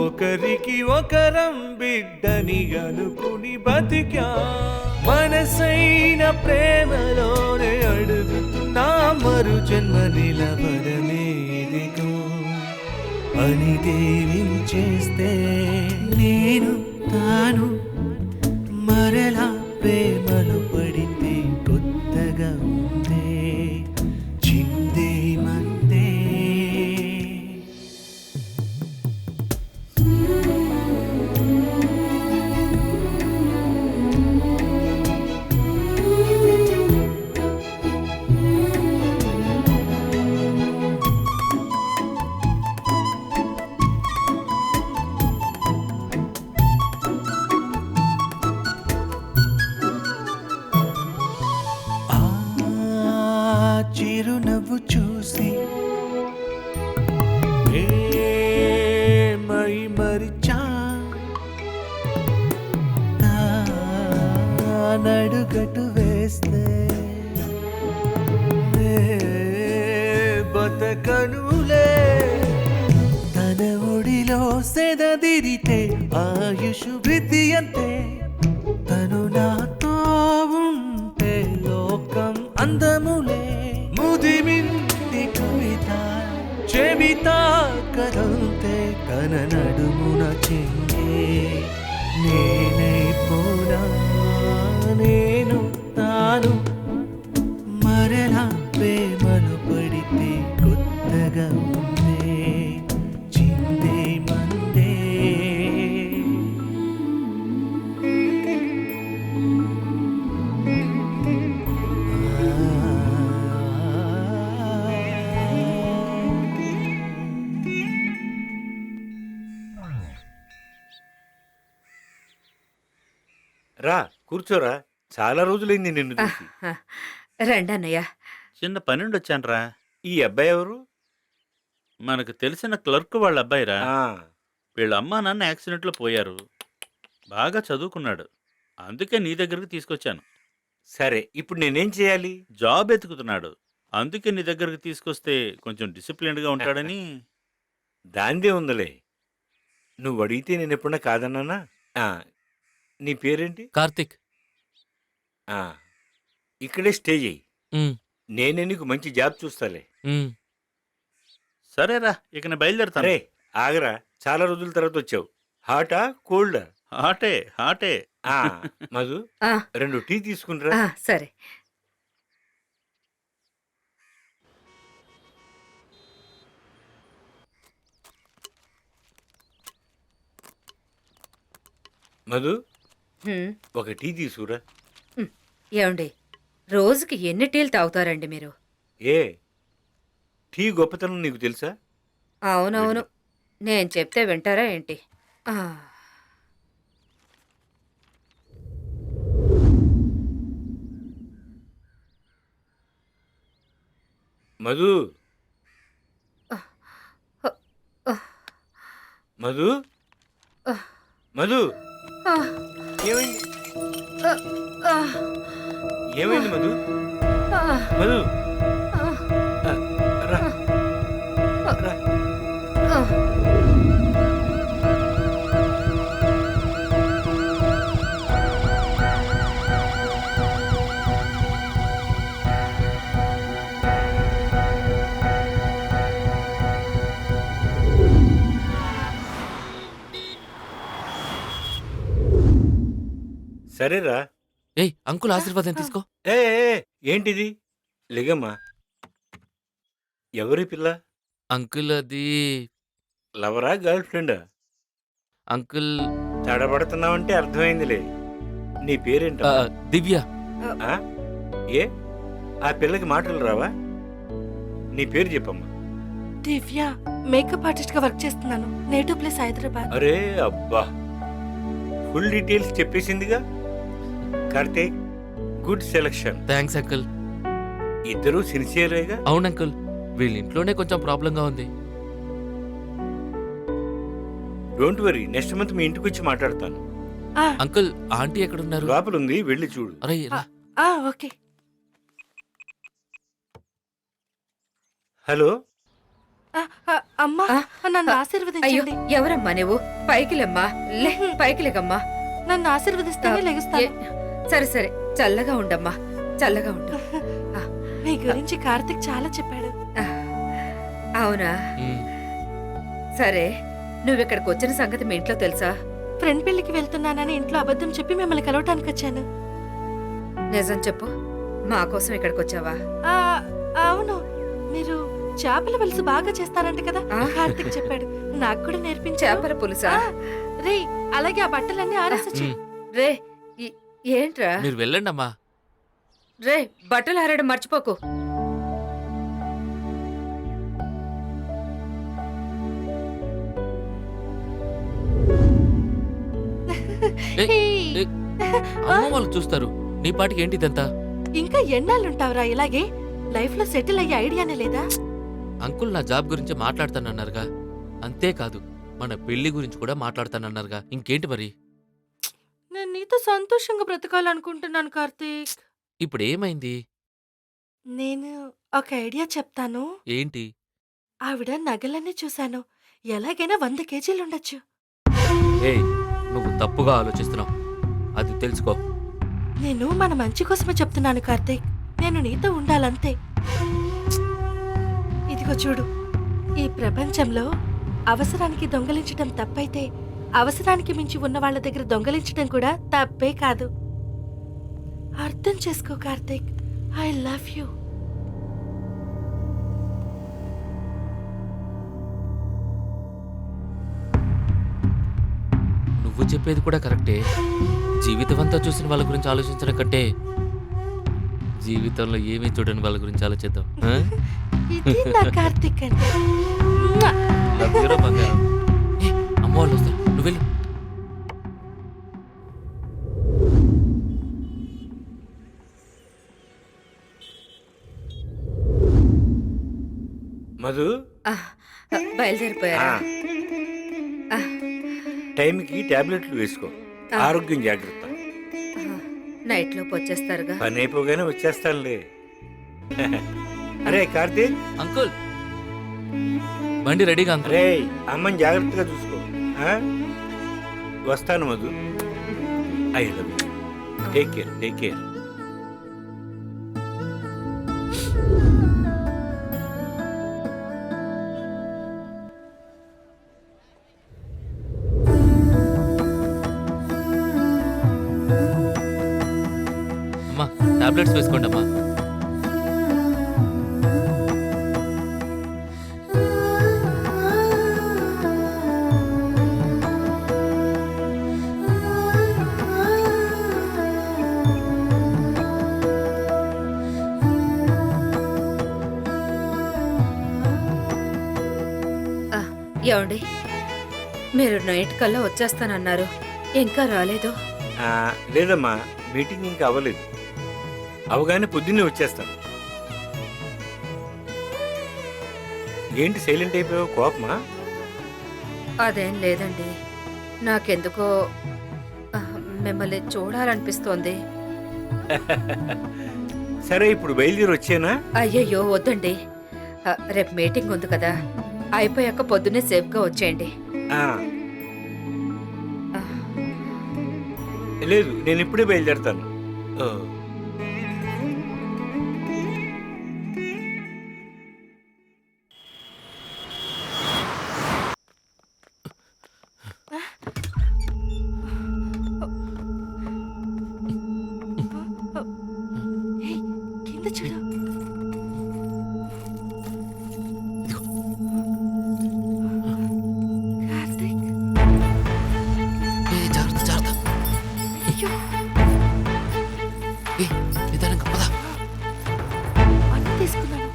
ఒకరికి ఒకరం బిడ్డని అనుకుని బతికా. మనసైన ప్రేమలోనే అడుగుతున్నా, మరు జన్మ నిలవరమేదిగో అని దీవించేస్తే. నేను తాను మరలా ప్రేమలు పడితే కొత్తగా ఉందే, చిందే మందే. చిరునవ్వు చూసి మై మరిచా, నడుగటు వేస్తే బతకనులే. తన ఒడిలో సెదదిరితే ఆయుష్ వృద్ధి అంతే, తను నాతో ఉంటే లోకం అందములే. ముదిమింది కవిత చెబితా కదంతే, తన నడుమున చెంగే నేనైపోనా. నేను తాను మరలా ప్రేమలు పడితే కొత్తగా ఉందే, చిందే మందే. కూర్చోరా, చాలా రోజులైంది నిన్ను చూసి. రండి అన్నయ్య. చిన్న పని నుండి వచ్చానురా. ఈ అబ్బాయి ఎవరు? మనకు తెలిసిన క్లర్క్ వాళ్ళ అబ్బాయిరా. ఆ, వీళ్ళ అమ్మా నాన్న యాక్సిడెంట్లో పోయారు. బాగా చదువుకున్నాడు, అందుకే నీ దగ్గరకు తీసుకొచ్చాను. సరే ఇప్పుడు నేనేం చేయాలి? జాబ్ ఎతుకుతున్నాడు, అందుకే నీ దగ్గరకు తీసుకొస్తే కొంచెం డిసిప్లిన్డ్గా ఉంటాడని. దాందే ఉందిలే, నువ్వు అడిగితే నేను ఎప్పుడన్నా కాదన్నానా? ఆ, నీ పేరేంటి? కార్తిక్. ఆ, ఇక్కడే స్టే చేయి, ఉమ్, నేనే నీకు మంచి జాబ్ చూస్తాలే. ఉమ్. సరేరా, ఇక నేను బయలుదేరుతాను. అరే ఆగరా, చాలా రోజుల తర్వాత వచ్చావు. హాటా కోల్డా? హాటే హాటే. మధు, ఆ, 2 టీ తీసుకుంటరా. ఆ, సరే. మధు, హ్మ్. ఒక టీ తీసుకురా. ఏమండి, రోజుకి ఎన్ని టీలు తాగుతారండి మీరు? ఏ టీ గొప్పతనం నీకు తెలుసా? అవునవును, నేను చెప్తే వింటారా ఏంటి? ఆ, మధు, మధు, మధు, ఆ, ఏమైంది? ఆ, ఆ, ఏమైంది మధు? ఆ, మధు, ఆ, రా, రా. ఆ. సరేరా. ఏయ్ అంకుల్ ఆశీర్వాదం తీసుకో. ఏ ఏంటిది? లేగమ్మా. ఎవరి పిల్ల? అంకుల్ అది లవరా, గర్ల్ ఫ్రెండా? అంకుల్ తడబడుతున్నావంటే అర్థమైందిలే. నీ పేరేంట? దివ్య. ఏ ఆ పిల్లకి మాటలు రావా? నీ పేరు చెప్పమ్మా. దివ్య, మేకప్ ఆర్టిస్ట్ గా వర్క్ చేస్తున్నాను. Native place Hyderabad. అరే అబ్బా, ఫుల్ డీటెయిల్స్ చెప్పేసిందిగా. Karthik, good selection. Thanks uncle. ఇద్దరు సిన్సియరేగా? అవును అంకుల్, వీళ్ళ ఇంట్లోనే కొంచెం ప్రాబ్లంగా ఉంది. డోంట్ వరీ, నెక్స్ట్ మంత్ మీ ఇంటికి వచ్చి మాట్లాడతాను. అంకుల్ ఆంటీ ఎక్కడున్నారు? లోపల ఉంది, వెళ్ళి చూడు. అరే రా. ఓకే. హలో. అమ్మా, నన్ను అయ్యో, ఆశీర్వదించండి. ఎవరమ్మా నువ్వు? పైకిలమ్మా, లే, పైకిలేకమ్మా. నన్ను ఆశీర్వదిస్తేనే లెగుస్తాను. సరే సరే, చల్లగా ఉండమ్మా, చల్లగా ఉండు. మీ గురించి కార్తిక్ చాలా చెప్పాడు. అవునా? సరే, నువ్వు ఇక్కడికి వచ్చిన సంగతి మీ ఇంట్లో తెలుసా? ఫ్రెండ్ పెళ్లికి వెళ్తున్నానని ఇంట్లో అబద్ధం చెప్పి మిమ్మల్ని కలవటానికి వచ్చాను. నిజం చెప్పు, మా కోసం ఇక్కడికి వచ్చావా? అవును, మీరు చేపల పులుసు బాగా చేస్తారంట కదా, కార్తిక్ చెప్పాడు. నాకు కూడా నేర్పించు. చేపల పులుసా? రే, అలాగే ఆ బట్టలన్నీ ఆరేసొచ్చు. రే, ఏంట్రా? మీరు వెళ్ళండి అమ్మా. రే, బట్టలు ఆరడం మర్చిపోకు. అమ్మ వాళ్ళు చూస్తారు. నీ పాటికి ఏంటి ఇదంతా? ఇంకా ఎన్నాళ్ళుంటావురా ఇలాగే? లైఫ్ లో సెటిల్ అయ్యే ఐడియానే లేదా? అంకుల్ నా జాబ్ గురించి మాట్లాడతానన్నారుగా. అంతేకాదు, మన పెళ్లి గురించి కూడా మాట్లాడతానన్నారుగా. ఇంకేంటి మరి? నేను నీతో సంతోషంగా బ్రతకాలనుకుంటున్నాను కార్తీక్. ఇప్పుడు ఏమైంది? నేను ఒక ఐడియా చెప్తాను. ఏంటి? ఆవిడ నగలన్నీ చూశాను. ఎలాగైనా 100 కేజీలుండొచ్చు. ఏయ్, నువ్వు తప్పుగా ఆలోచిస్తున్నావు, అది తెలుసుకో. నేను మన మంచి కోసమే చెప్తున్నాను కార్తీక్. నేను నీతో ఉండాలంతే. ఇదిగో చూడు, ఈ ప్రపంచంలో అవసరానికి దొంగలించడం తప్పైతే అవసరానికి మించి ఉన్న వాళ్ళ దగ్గర దొంగలించడం కూడా తప్పే కాదు. అర్థం చేసుకో కార్తీక్. I love you. నువ్వు చెప్పేది కూడా కరెక్టే. జీవితం అంతా చూసిన వాళ్ళ గురించి ఆలోచించడం కంటే జీవితంలో ఏమీ చూడని వాళ్ళ గురించి ఆలోచిద్దాం. ఇది నా కార్తీక్ అంటే. బంగారం. అమ్మ వాళ్ళు వస్తారు, నువ్వు వెళ్ళు. మధు బయలుదేరిపోయారా? టైంకి టాబ్లెట్లు వేసుకో, ఆరోగ్యం జాగ్రత్త. నైట్ లోపు వచ్చేస్తారుగా? పని అయిపోగానే వచ్చేస్తానులే. అరే కార్తీక్ అంకుల్, బండి రెడీగా అంకుల్. రే అమ్మని జాగ్రత్తగా చూసుకో. వస్తాను Madhu. I love you. Take care, take care. అమ్మా టాబ్లెట్స్ వేసుకోండి అమ్మా. ఏమండి, మీరు నైట్ కల్లా వచ్చేస్తానన్నారు, ఇంకా రాలేదు? లేదమ్మా, మీటింగ్ ఇంకా అవ్వలేదు. అవగానే పొద్దున్నే వచ్చేస్తాను. ఏంటి సైలెంట్ అయిపోయావు? కోపమా? అదేం లేదండి, నాకెందుకో మిమ్మల్ని చూడాలనిపిస్తోంది. సరే ఇప్పుడు బయలుదేరి వచ్చేనా? అయ్యయ్యో వద్దండి, రేపు మీటింగ్ ఉంది కదా, అయిపోయాక పొద్దున్నే సేఫ్గా వచ్చేయండి. లేదు, నేను ఇప్పుడే బయలుదేరుతాను. కింద చూడు. తీసుకున్నాను.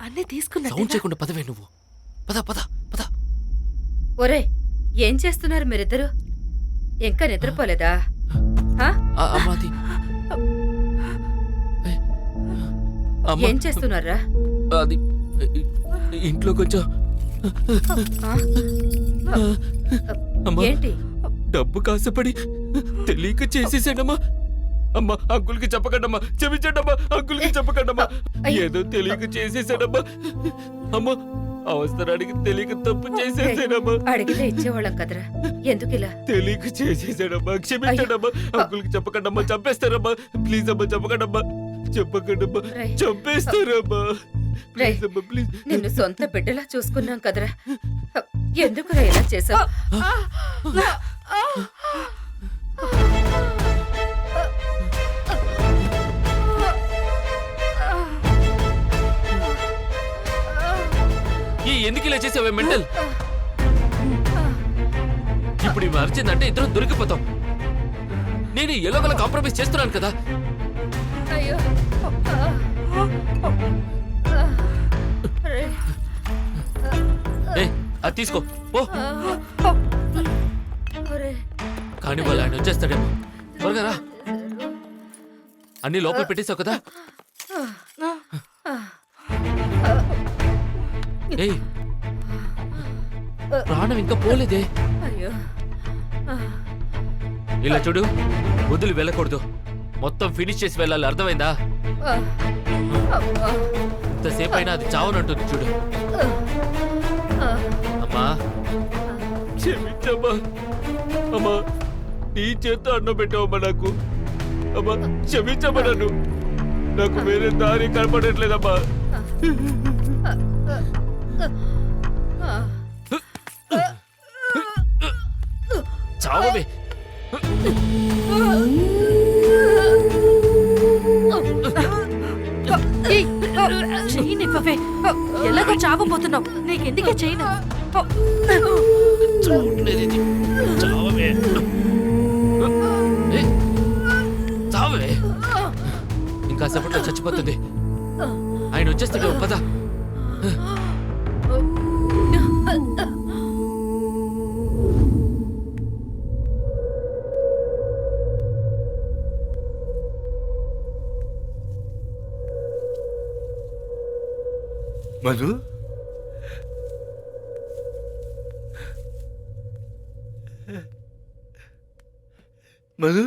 అన్నీ తీసుకున్నా. సౌండ్ చేయకుండా పదవే నువ్వు. పద పద పద. ఒరే, ఏం చేస్తున్నారు మీరిద్దరు? ఇంకా నిద్రపోలేదా? ఏం చేస్తున్నారా? అది ఇంట్లో కొంచెం ఏంటి? డబ్బు కాసపడి తెలియక చేసేసాడమ్మా. అమ్మా అంకుల్కి చెప్పకండమ్మా, క్షమించండమ్మా, అంకుల్కి చెప్పకండమ్మా. ఏదో తెలియక చేసేసాడమ్మా. అమ్మా అవసరానికి తెలియక తప్పు చేసేసాడమ్మా. అడిగితే ఇచ్చేవాళ్ళం కదరా, ఎందుకు ఇలా? తెలియక చేసేసాడమ్మా, క్షమించండమ్మా. అంకుల్కి చెప్పకండమ్మా, చంపేస్తారమ్మా. ప్లీజ్ అమ్మా చెప్పకండమ్మా, చెప్పకండమ్మా, చంపేస్తారమ్మా. ప్లీజ్ అమ్మా, ప్లీజ్. నిన్ను సొంత బిడ్డలా చూసుకున్నాం కదరా, ఎందుకురా ఇలా చేసావు? ఎందుకు ఇలా చేసావే మెంటల్? ఇప్పుడు ఇవి అరిచిందంటే ఇద్దరం దొరికిపోతాం. నేను ఎలాగోలా కాంప్రమైజ్ చేస్తున్నాను కదా. అయ్యో, అది తీసుకో పో. కానీ వాళ్ళు ఆయన వచ్చేస్తాడేమో. త్వరగా రా. అన్ని లోపల పెట్టేశావు కదా. ఏయ్, ప్రాణం ఇంకా పోలేదే. ఇలా చూడు, వదిలి వెళ్ళకూడదు, మొత్తం ఫినిష్ చేసి వెళ్ళాలి, అర్థమైందా? ఇంతసేపు అయినా అది చావనంటుంది చూడు. అమ్మా క్షమించమ్మా. అమ్మా నీ చేత అన్నం పెట్టావమ్మా నాకు. అమ్మా క్షమించమ్మా నన్ను, నాకు వేరే దారి కనపడట్లేదమ్మా. చావవే. చెయ్యినివ్వవే, ఎలాగో చావబోతున్నావు, నీకెందుకే చేయను? చావట్లేదు, చావవే. కాసేపట్లో చచ్చిపోతుంది. ఆయన వచ్చేస్తాడు, పద. మధు, మధు,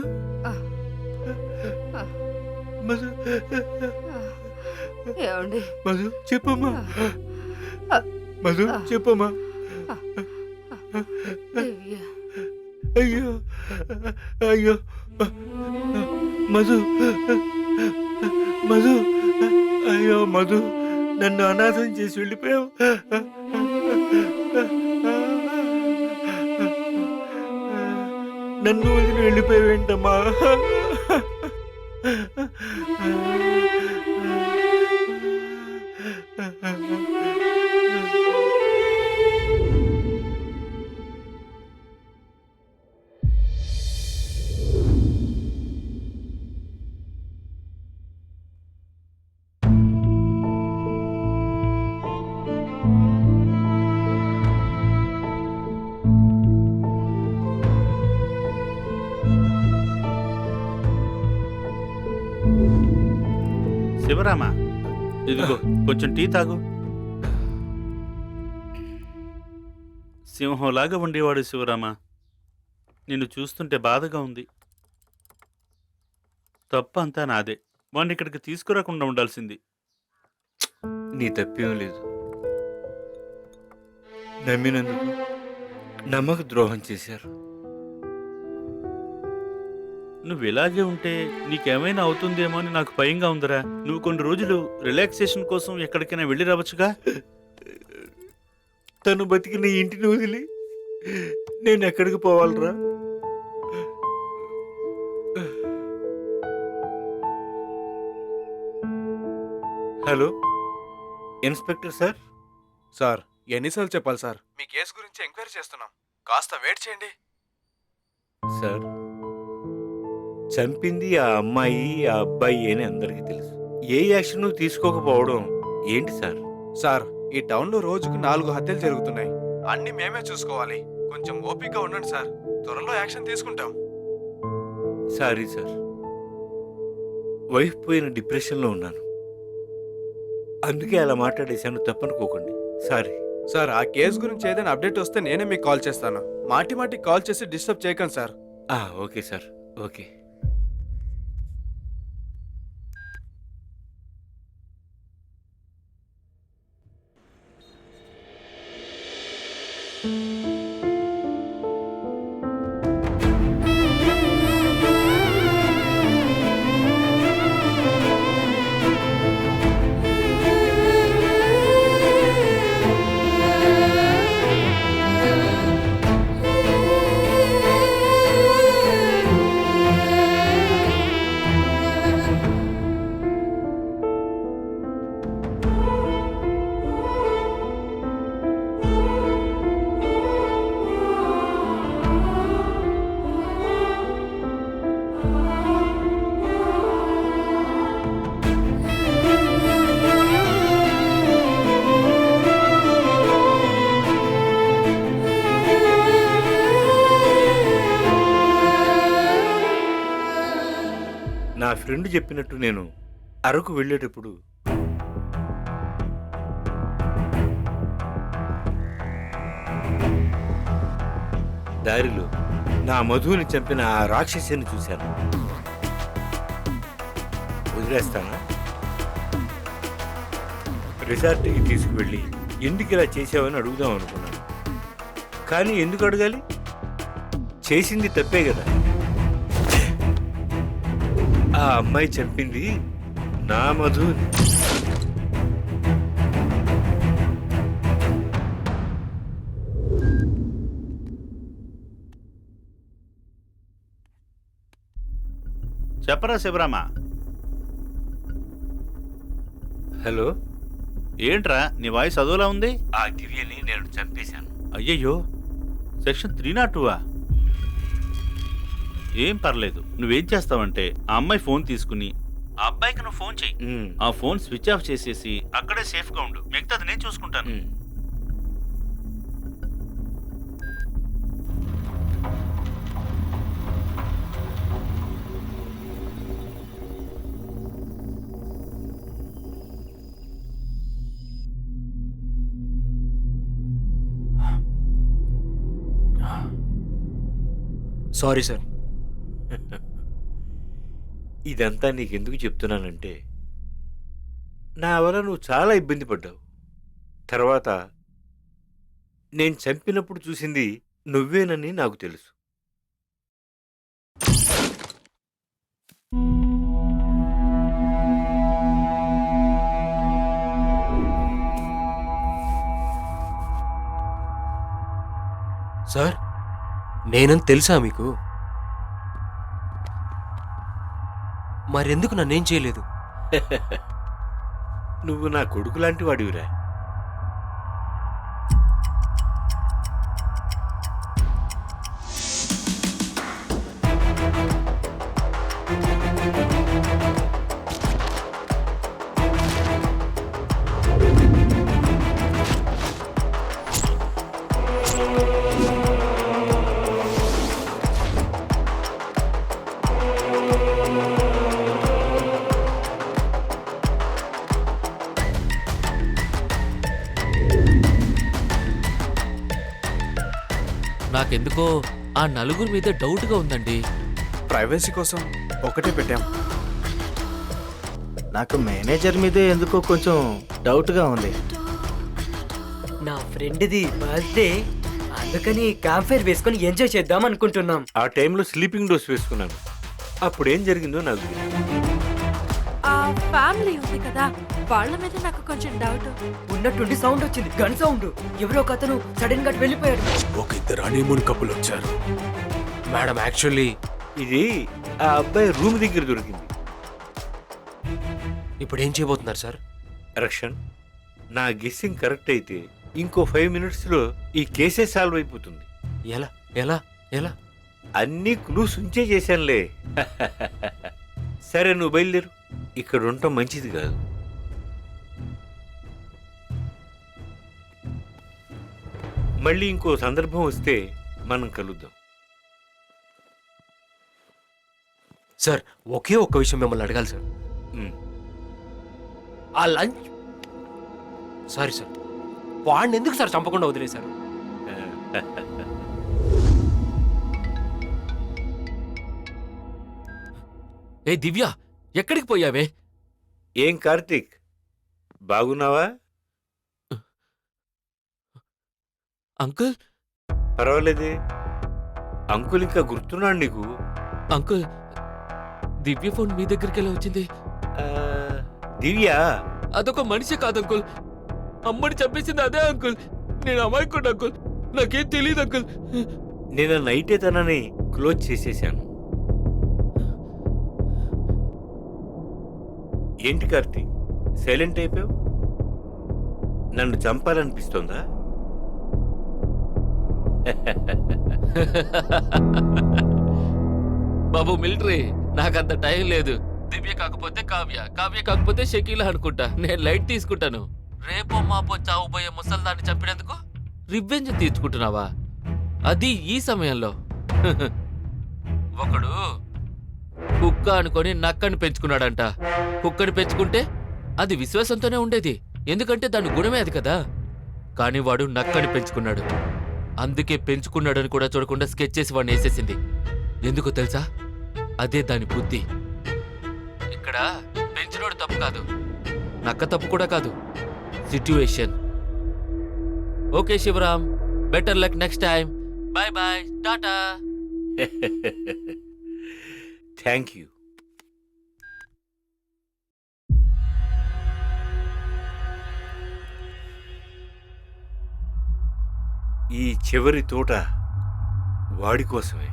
మధు, ఏమండి మధు చెప్పమ్మా, మధు చెప్పమ్మా. అయ్యో అయ్యో మధు, మధు, అయ్యో మధు, నన్ను అనాథం చేసి వెళ్ళిపోయావు. నన్ను వదిలి వెళ్ళిపోయావేంటమ్మా? శివరామా, ఇదిగో కొంచెం టీ తాగు. సింహంలాగా ఉండేవాడు శివరామా. నిన్ను చూస్తుంటే బాధగా ఉంది. తప్పంతా నాదే. వాడిని ఇక్కడికి తీసుకురాకుండా ఉండాల్సింది. నీ తప్పేం లేదు. నమ్మినందుకు నమ్మక ద్రోహం చేశారు. నువ్వు ఇలాగే ఉంటే నీకేమైనా అవుతుందేమో అని నాకు భయంగా ఉందిరా. నువ్వు కొన్ని రోజులు రిలాక్సేషన్ కోసం ఎక్కడికైనా వెళ్ళి రావచ్చుగా. తను బతికిన ఇంటిని వదిలి నేను ఎక్కడికి పోవాలరా? Hello inspector sir. సార్ ఎన్నిసార్లు చెప్పాలి సార్, మీ కేసు గురించి ఎంక్వైరీ చేస్తున్నాం, కాస్త వెయిట్ చేయండి. సార్, చంపింది ఆ అమ్మాయి ఆ అబ్బాయి అని అందరికీ తెలుసు. ఏ యాక్షన్ తీసుకోకపోవడం ఏంటి సార్? సార్, ఈ టౌన్లో రోజుకు 4 హత్యలు జరుగుతున్నాయి. అన్ని మేమే చూసుకోవాలి. కొంచెం ఓపికగా ఉండండి సార్, త్వరలో యాక్షన్ తీసుకుంటాం. సారీ సార్, వైఫ్ పోయిన డిప్రెషన్లో ఉన్నాను, అందుకే అలా మాట్లాడేశాను, తప్పనుకోకండి. Sorry sir. ఆ కేసు గురించి ఏదైనా అప్డేట్ వస్తే నేనే మీకు కాల్ చేస్తాను. మాటి కాల్ చేసి డిస్టర్బ్ చేయకండి సార్. Okay sir, okay. నా ఫ్రెండ్ చెప్పినట్టు నేను అరకు వెళ్ళేటప్పుడు దారిలో నా మధువుని చంపిన ఆ రాక్షసిని చూశాను. వదిలేస్తానా? రిసార్ట్కి తీసుకువెళ్ళి ఎందుకు ఇలా చేసావని అడుగుదాం అనుకున్నాను. కానీ ఎందుకు అడగాలి? చేసింది తప్పే కదా. ఆ అమ్మాయి చంపింది నా మధుని. చెప్పరా శివరామా. హలో, ఏంట్రా నీ వాయిస్ అదోలా ఉంది? ఆ దివ్యని నేను చంపేశాను. అయ్యయ్యో, సెక్షన్ 302. ఏం పర్లేదు. నువ్వేం చేస్తావంటే ఆ అమ్మాయి ఫోన్ తీసుకుని ఆ అబ్బాయికి నువ్వు ఫోన్ చెయ్యి. ఆ ఫోన్ స్విచ్ ఆఫ్ చేసేసి అక్కడే సేఫ్ గా ఉండు. మిగతాది నేను చూసుకుంటాను. Sorry sir. ఇదంతా నీకెందుకు చెప్తున్నానంటే నా వల్ల నువ్వు చాలా ఇబ్బంది పడ్డావు. తర్వాత నేను చంపినప్పుడు చూసింది నువ్వేనని నాకు తెలుసు. సార్ నేనని తెలుసా మీకు? మరెందుకు నన్నేం చేయలేదు? నువ్వు నా కొడుకు లాంటి వాడివిరా. నాకెందుకో ఆ నలుగురి మీద డౌట్గా ఉందండి. ప్రైవసీ కోసం ఒకటే పెట్టాం. నాకు మేనేజర్ మీదే ఎందుకో కొంచెం డౌట్గా ఉంది. నా ఫ్రెండ్ది బర్త్డే, అందుకని క్యాంప్ ఫైర్ వేసుకొని ఎంజాయ్ చేద్దాం అనుకుంటున్నాం. ఆ టైంలో స్లీపింగ్ డోస్ వేసుకున్నాను. అప్పుడేం జరిగిందో నాకు తెలియదు. ఆ ఫ్యామిలీ ఉంది కదా, వాళ్ళ మీద నాకు కొంచెం డౌట్. ఉన్నట్టుండి సౌండ్ వచ్చింది, గన్ సౌండ్. ఎవరో ఒక అతను సడన్ గా వెళ్ళిపోయాడు. ఒక ఇద్దరు హనీమూన్ కపుల్ వచ్చారు. మేడం యాక్చువల్లీ ఇది ఆ అబ్బాయి రూమ్ దగ్గర దొరికింది. ఇప్పుడు ఏం చేయబోతున్నారు సార్? రక్షణ్, నా గెస్సింగ్ కరెక్ట్ అయితే ఇంకో 5 minutesలో ఈ కేసే సాల్వ్ అయిపోతుంది. ఎలా ఎలా ఎలా? అన్ని క్లూస్ ఉంచే చేశానులే. సరే నువ్వు బయలుదేరు. ఇక్కడ ఉండటం మంచిది కాదు. మళ్ళీ ఇంకో సందర్భం వస్తే మనం కలుద్దాం. సార్ ఒకే ఒక్క విషయం మిమ్మల్ని అడగాలి సార్. ఆ లంచ్ సారీ సార్, వాడిని ఎందుకు సార్ చంపకుండా వదిలేశారు? ఏ దివ్య, ఎక్కడికి పోయావే? ఏం కార్తీక్, బాగున్నావా? అంకుల్ పర్వాలేదే. అంకుల్ ఇంకా గుర్తున్నాడు నీకు? అంకుల్, దివ్య ఫోన్ మీ దగ్గరికి ఎలా వచ్చింది? దివ్య అదొక మనిషి కాదు అంకుల్. అమ్మని చంపేసింది అదే అంకుల్. నేను అమాయకుడు అంకుల్, నాకేం తెలియదు అంకుల్. నేను నైటే తనని క్లోజ్ చేసేసాను. ఏంటి కార్తీక్, సైలెంట్ అయిపోయావు? నన్ను చంపాలనిపిస్తోందా? బాబు మిలిటరీ, నాకంత టైం లేదు. దివ్య కాకపోతే కావ్య, కావ్య కాకపోతే షకీలా అనుకుంటా. నేను లైట్ తీసుకుంటాను. రేపో మాపో చావుపోయే ముసల్దాన్ని చంపినందుకు రివెంజ్ తీర్చుకుంటున్నావా? అది ఈ సమయంలో. ఒకడు కుక్క అనుకొని నక్కని పెంచుకున్నాడంట. కుక్కని పెంచుకుంటే అది విశ్వాసంతోనే ఉండేది, ఎందుకంటే దాని గుణమే అది కదా. కానీ వాడు నక్కని పెంచుకున్నాడు. అందుకే పెంచుకున్నాడని కూడా చూడకుండా స్కెచ్ చేసి వాడిని వేసేసింది. ఎందుకు తెలుసా? అదే దాని బుద్ధి. ఇక్కడ పెంచినోడు తప్పు కాదు, నక్క తప్పు కూడా కాదు, situation. Okay Shivaram, better luck next time. Bye bye, tata. Thank you. ఈ చివరి తోట వాడి కోసమే.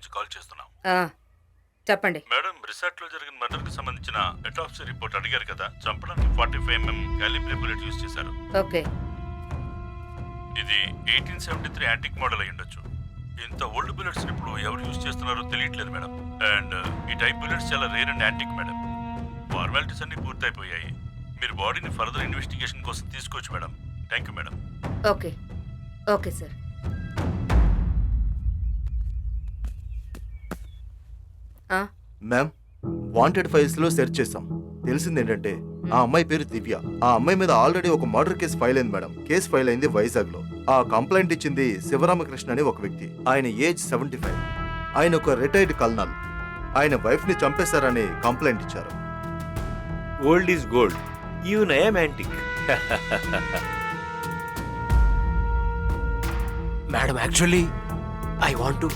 నుంచి కాల్ చేస్తున్నాం. ఆ, చెప్పండి. మేడం, రిసార్ట్ లో జరిగిన మర్డర్ కి సంబంధించిన అటాప్సీ రిపోర్ట్ అడిగారు కదా. చంపడానికి 45mm క్యాలిబ్రే బుల్లెట్ యూజ్ చేశారు. ఓకే. ఇది 1873 యాంటిక్ మోడల్ అయి ఉండొచ్చు. ఇంత ఓల్డ్ బుల్లెట్స్ ఇప్పుడు ఎవరు యూజ్ చేస్తున్నారో తెలియట్లేదు మేడం. అండ్ ఈ టైప్ బుల్లెట్స్ చాలా rare and antique madam. Formalities అన్ని పూర్తయిపోయాయి. మీరు బాడీని ఫర్దర్ ఇన్వెస్టిగేషన్ కోసం తీసుకోవచ్చు madam. Thank you madam. Okay okay sir. Ma'am, wanted files లో సెర్చ్ చేసాం. తెలిసింది ఏంటంటే ఆ అమ్మాయి పేరు దివ్య. ఆ అమ్మాయి మీద ఆల్రెడీ ఒక మర్డర్ కేసు ఫైల్ అయింది మేడం. కేసు ఫైల్ అయింది వైజాగ్ లో. ఆ కంప్లైంట్ ఇచ్చింది శివరామకృష్ణ అని ఒక వ్యక్తి. ఆయన ఏజ్ 75. ఆయన ఒక రిటైర్డ్ కల్నల్. ఆయన వైఫ్ ని చంపేశారని కంప్లైంట్ ఇచ్చారు. Old is gold, even I'm antique. Madam, actually I want to.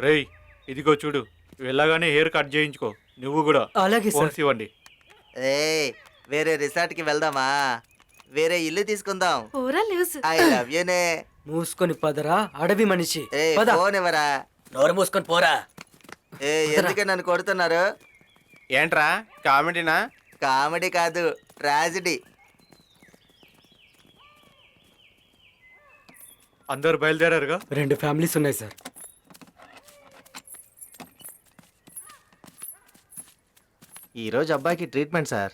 రేయ్, ఇదిగో చూడు, వెళ్ళగానే హెయిర్ కట్ చేయించుకో. నువ్వు కూడా అలాగే సార్. ఫోన్స్ ఇవ్వండి. వేరే రిసార్ట్ కి వెళ్దామా? వేరే ఇల్లు తీసుకుందాం. ఐ లవ్ యూనే. మూసుకొని పదరా అడవి మనిషి. ఫోన్ ఎవరా? నోరు మూసుకొని పోరా. ఎందుకే నన్ను కొడుతున్నారు? ఏంట్రా కామెడీనా? కామెడీ కాదు, ట్రాజెడీ. అందరు బయలుదేరారుగా? 2 ఫ్యామిలీస్ ఉన్నాయి సార్. ఈరోజు అబ్బాయికి ట్రీట్మెంట్ సార్.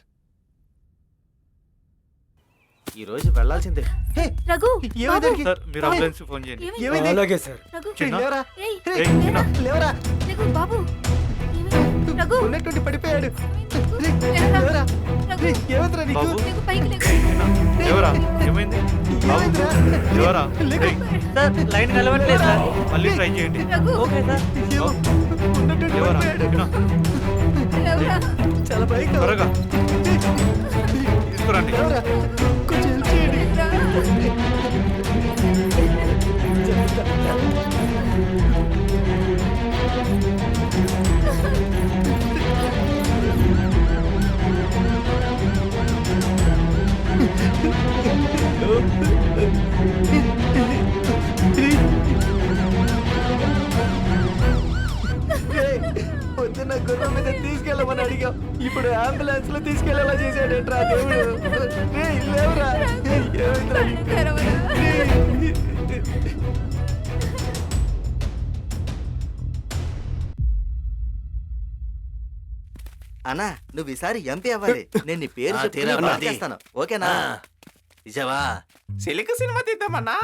ఈరోజు వెళ్ళాల్సిందే. రఘు, సార్, మీరు అంబులెన్స్ ఫోన్ చేయండి. అలాగే సార్. చిన్న? లేవరా. రఘు బాబు, రఘు ఉన్నట్టుండి పడిపోయాడు. బాబు, ఎవరా? ఏమైంది? ఎవరా? లైన్ కలవట్లేదు సార్. మళ్ళీ ట్రై చేయండి. Okay sir. ఎవరా? చాలా పైకి త్వరగా తీసుకురండి. కొంచెం హెల్ప్ చేయండి. పొద్దున్న గుర్రం మీద తీసుకెళ్ళమని అడిగాం, ఇప్పుడు అంబులెన్స్ లో తీసుకెళ్లేలా చేశాడేట్రా దేవుడు. లేవురా. అన్నా, నువ్వు ఈసారి ఎంపీ అవ్వాలి. నేను నీ పేరు చేస్తాను. ఓకేనా? నిజమా? సిలిక సినిమా తీద్దామన్నా,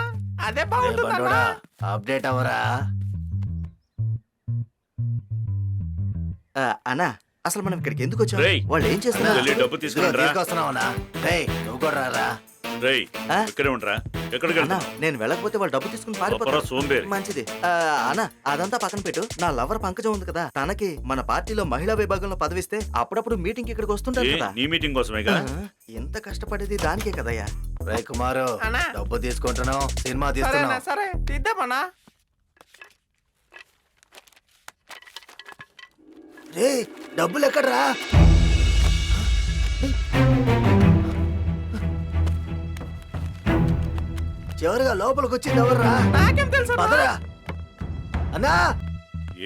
అదే బాగుంటుందన్నా. అప్డేట్ అవరా? అన్నా, అసలు మనం ఇక్కడికి ఎందుకు వచ్చాం? రేయ్, వాళ్ళు ఏం చేస్తున్నారు? వెళ్ళి డబ్బు తీసుకుని రా. తీసుకొస్తున్నావన్నా? నువ్వు కూడా రారా. రేయ్, ఇక్కడే ఉండరా. ఎక్కడికి అన్నా, వెళ్తావు? నేను వెళ్ళకపోతే వాళ్ళు డబ్బు తీసుకుని అపరా పారిపోతారు. సోంబేరి. మంచిది. అన్నా, అదంతా పక్కన పెట్టు. నా లవర్ పంకజం ఉంది కదా, తనకి మన పార్టీలో మహిళా విభాగంలో పదవిస్తే అప్పుడప్పుడు మీటింగ్ ఇక్కడికి వస్తుంటారు ఏ, కదా. నీ మీటింగ్ కోసమేగా? ఎంత కష్టపడేది దానికే కదయ్యా. రే కుమారు, అన్నా. డబ్బు తీసుకుంటున్నావు, సినిమా సరేనా? తీస్తున్నావు. సరే తీద్దామన్నా. రే, డబ్బులు ఎక్కడ్రా? చివరిగా లోపలికి వచ్చింది ఎవర్రా? నాకేం తెలుసు పదరా. అన్నా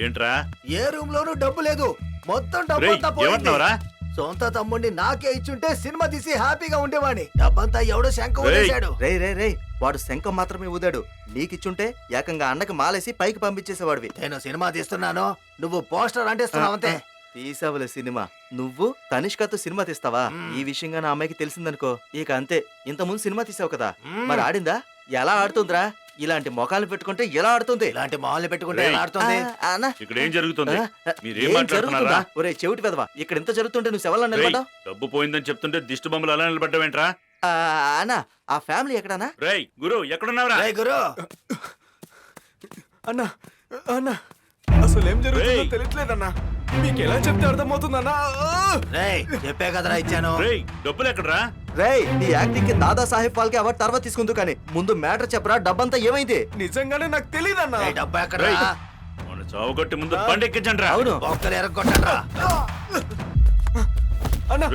ఏంట్రా ఏ రూమ్ లోనూ డబ్బు లేదు, మొత్తం డబ్బు రేయ్, అంతా పోయింది. ఏమంటున్నావురా? సొంత తమ్ముడిని నాకే ఇచ్చుంటే సినిమా తీసి హ్యాపీగా ఉండేవాడిని. డబ్బంతా ఎవడో శంఖ ఊదేశాడు. రే రే రే వాడు శంఖం మాత్రమే ఊదాడు. నీకిచ్చుంటే ఏకంగా అన్నకి మాలేసి పైకి పంపించేసేవాడివి. నేను సినిమా తీస్తున్నాను, నువ్వు పోస్టర్ అంటేస్తున్నావు అంతే. తీసావులే సినిమా. నువ్వు తనిష్కతో సినిమా తీస్తావా? ఈ విషయంగా నా అమ్మాయికి తెలిసిందనుకో ఇక అంతే. ఇంతకుముందు సినిమా తీసావు కదా, మరి ఆడిందా? ఎలా ఆడుతుందిరా? ఇలాంటి మొఖాలు పెట్టుకుంటే ఎలా ఆడుతుంది? ఇలాంటి మాల్ని పెట్టుకుంటే రేయ్, ఎలా ఆడుతుంది? ఇక్కడ ఏం జరుగుతుంది? మీరేం ఏం మాట్లాడుతున్నారా? జరుగుతుందా? ఒరే చెవిటి పెదవా, ఇక్కడ ఎంత జరుగుతుంటే నువ్వు శవల్లో రేయ్, నిలబడ్డావు? డబ్బు పోయిందని చెప్తుంటే దిష్టి బొమ్మలు అలా నిలబడ్డావేంట్రా? అన్నా ఆ ఫ్యామిలీ ఎక్కడనా? రేయ్ గురు ఎక్కడున్నావురా? గురు అన్నా అన్నా అసలు ఏం జరుగుతుందో తెలియట్లేదన్నా. మీకు ఎలా చెప్తే అర్థమవుతుందన్నా? రేయ్ చెప్పే కదరా ఇచ్చాను. రేయ్ డబ్బులు ఎక్కడరా? రేయ్ నీ యాక్టింగ్ కి దాదా సాహెబ్ ఫాల్కే అవార్డు తర్వాత తీసుకుందు కానీ ముందు మ్యాటర్ చెప్పరా. డబ్బంతా ఏమైంది? నిజంగానే నాకు తెలియదన్నా. డబ్బా ఎక్కడరా? మన చావుగొట్టి ముందు బండి ఎక్కించండి రా. అవును ఒక్కరు ఎరగొట్టండ్రా.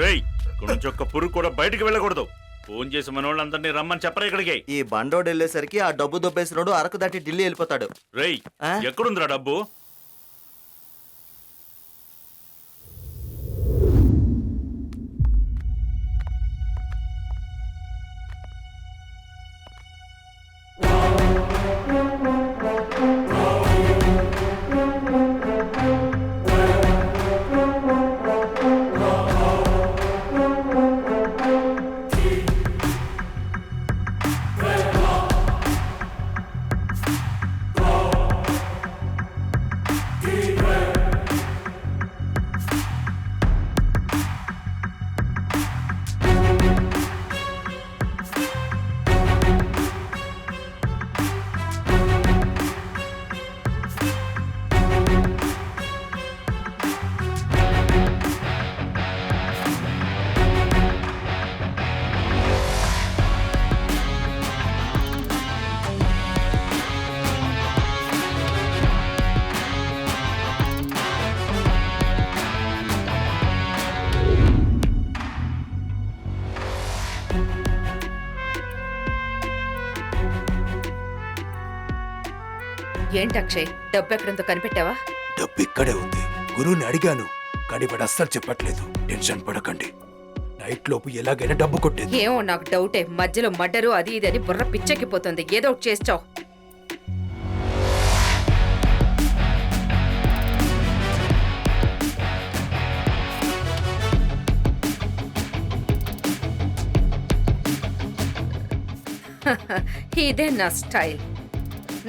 రేయ్ ఇక్కడ నుంచి ఒక్క పురుగు కూడా బయటికి వెళ్ళకూడదు. ఫోన్ చేసి మన వాళ్ళందరినీ రమ్మని చెప్పరా ఇక్కడికి. ఈ బండోడు వెళ్ళేసరికి ఆ డబ్బు దొబ్బేసినోడు అరకు దాటి ఢిల్లీ వెళ్ళిపోతాడు. రేయ్ ఎక్కడుందిరా డబ్బు? ఏంటి అక్షయ్, డబ్బు ఎక్కడంతో కనిపెట్టావా? డబ్బు ఇక్కడే ఉంది. గురువుని అడిగాను కానీ వాడు అస్సలు చెప్పట్లేదు. టెన్షన్ పడకండి, నైట్ లోపు ఎలాగైనా డబ్బు కొట్టేది. ఏమో నాకు డౌటే. మధ్యలో మర్డరు అది ఇది అని బుర్ర పిచ్చెక్కిపోతుంది. ఏదో ఒకటి చేస్తావు. ఇదే నా స్టైల్.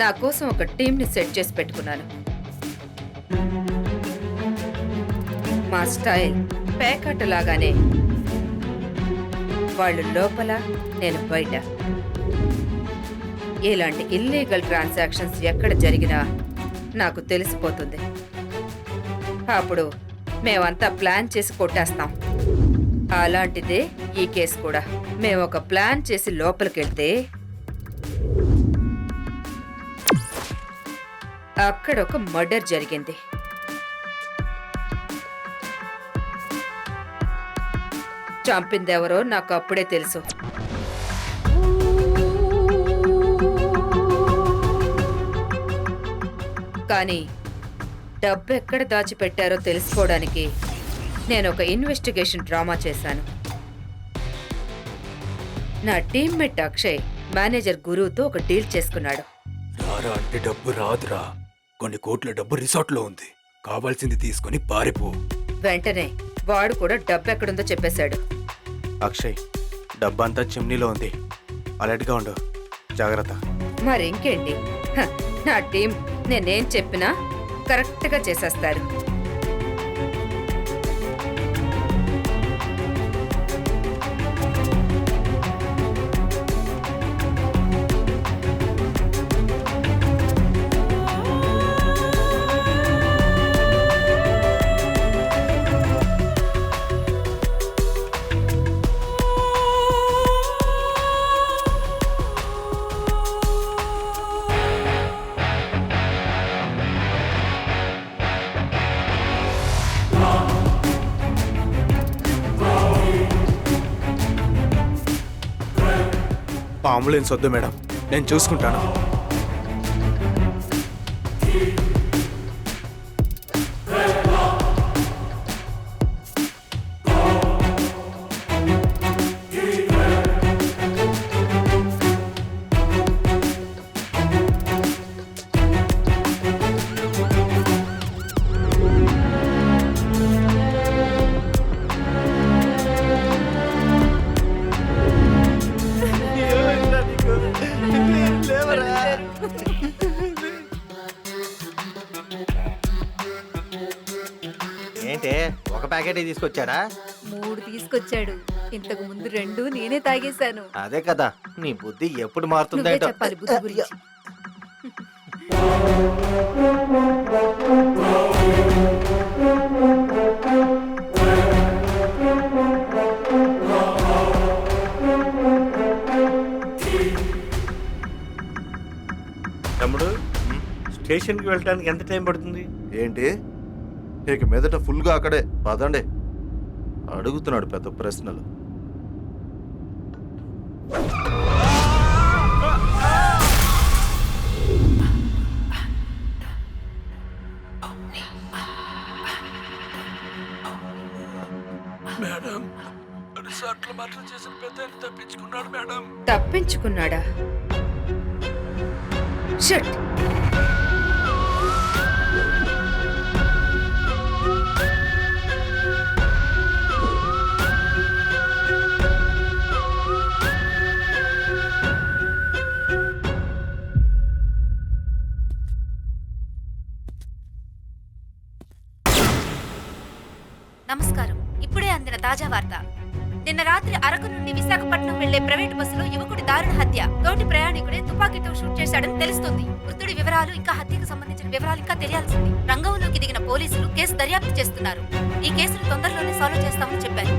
నా కోసం ఒక టీంని సెట్ చేసి పెట్టుకున్నాను. మా స్టైల్ పేకాట లాగానే. వాళ్ళు లోపల, నేను బయట. ఇలాంటి ఇల్లీగల్ ట్రాన్సాక్షన్స్ ఎక్కడ జరిగినా నాకు తెలిసిపోతుంది. అప్పుడు మేమంతా ప్లాన్ చేసి కొట్టేస్తాం. అలాంటిదే ఈ కేసు కూడా. మేము ఒక ప్లాన్ చేసి లోపలికెళ్తే అక్కడ ఒక మర్డర్ జరిగింది. చంపిందెవరో నాకు అప్పుడే తెలుసు. కానీ డబ్బు ఎక్కడ దాచిపెట్టారో తెలుసుకోవడానికి నేను ఒక ఇన్వెస్టిగేషన్ డ్రామా చేశాను. నా టీమ్మేట్ అక్షయ్ మేనేజర్ గురువుతో ఒక డీల్ చేసుకున్నాడు. రారా అంటే డబ్బు రాదురా. కొన్ని కోట్ల డబ్బు రిసార్ట్ లో ఉంది, కావాల్సింది తీసుకొని పారిపో. వెంటనే వాడు కూడా డబ్బు ఎక్కడుందో చెప్పేశాడు. అక్షయ్ డబ్బంతా చిమ్నీలో ఉంది, అలర్ట్ గా ఉండు, జాగ్రత్త. మరి ఇంకేంటి, నా టీం నేనేం చెప్పినా కరెక్ట్గా చేసేస్తారు. అంబులెన్స్ వద్దు మేడం, నేను చూసుకుంటాను. ఏంటే ఒక ప్యాకెట్ తీసుకొచ్చాడా? 3 తీసుకొచ్చాడు. ఇంతకు ముందు 2 నేనే తాగేశాను. అదే కదా, నీ బుద్ధి ఎప్పుడు నువ్వే మారుతుందేంటో. చెప్పాలి బుద్ధి గురించి. తమ్ముడు, స్టేషన్కి వెళ్ళడానికి ఎంత టైం పడుతుంది? ఏంటి ఇక మీదట ఫుల్గా అక్కడే పదండి. అడుగుతున్నాడు పెద్ద ప్రశ్నలు. మేడం, రిసార్ట్లో మర్డర్ చేసిన పెద్ద తప్పించుకున్నాడు మేడం. తప్పించుకున్నాడా? షట్. నమస్కారం. ఇప్పుడే అందిన తాజా వార్త. నిన్న రాత్రి అరకు నుండి విశాఖపట్నం వెళ్లే ప్రైవేట్ బస్సులో యువకుడి దారుణ హత్య. తోటి ప్రయాణికుడే తుపాకీతో షూట్ చేశాడని తెలుస్తుంది. మృతుడి వివరాలు ఇంకా హత్యకు సంబంధించిన వివరాలు ఇంకా తెలియాల్సింది. రంగంలోకి దిగిన పోలీసులు కేసు దర్యాప్తు చేస్తున్నారు. ఈ కేసును తొందరలోనే సాల్వ్ చేస్తామని చెప్పారు.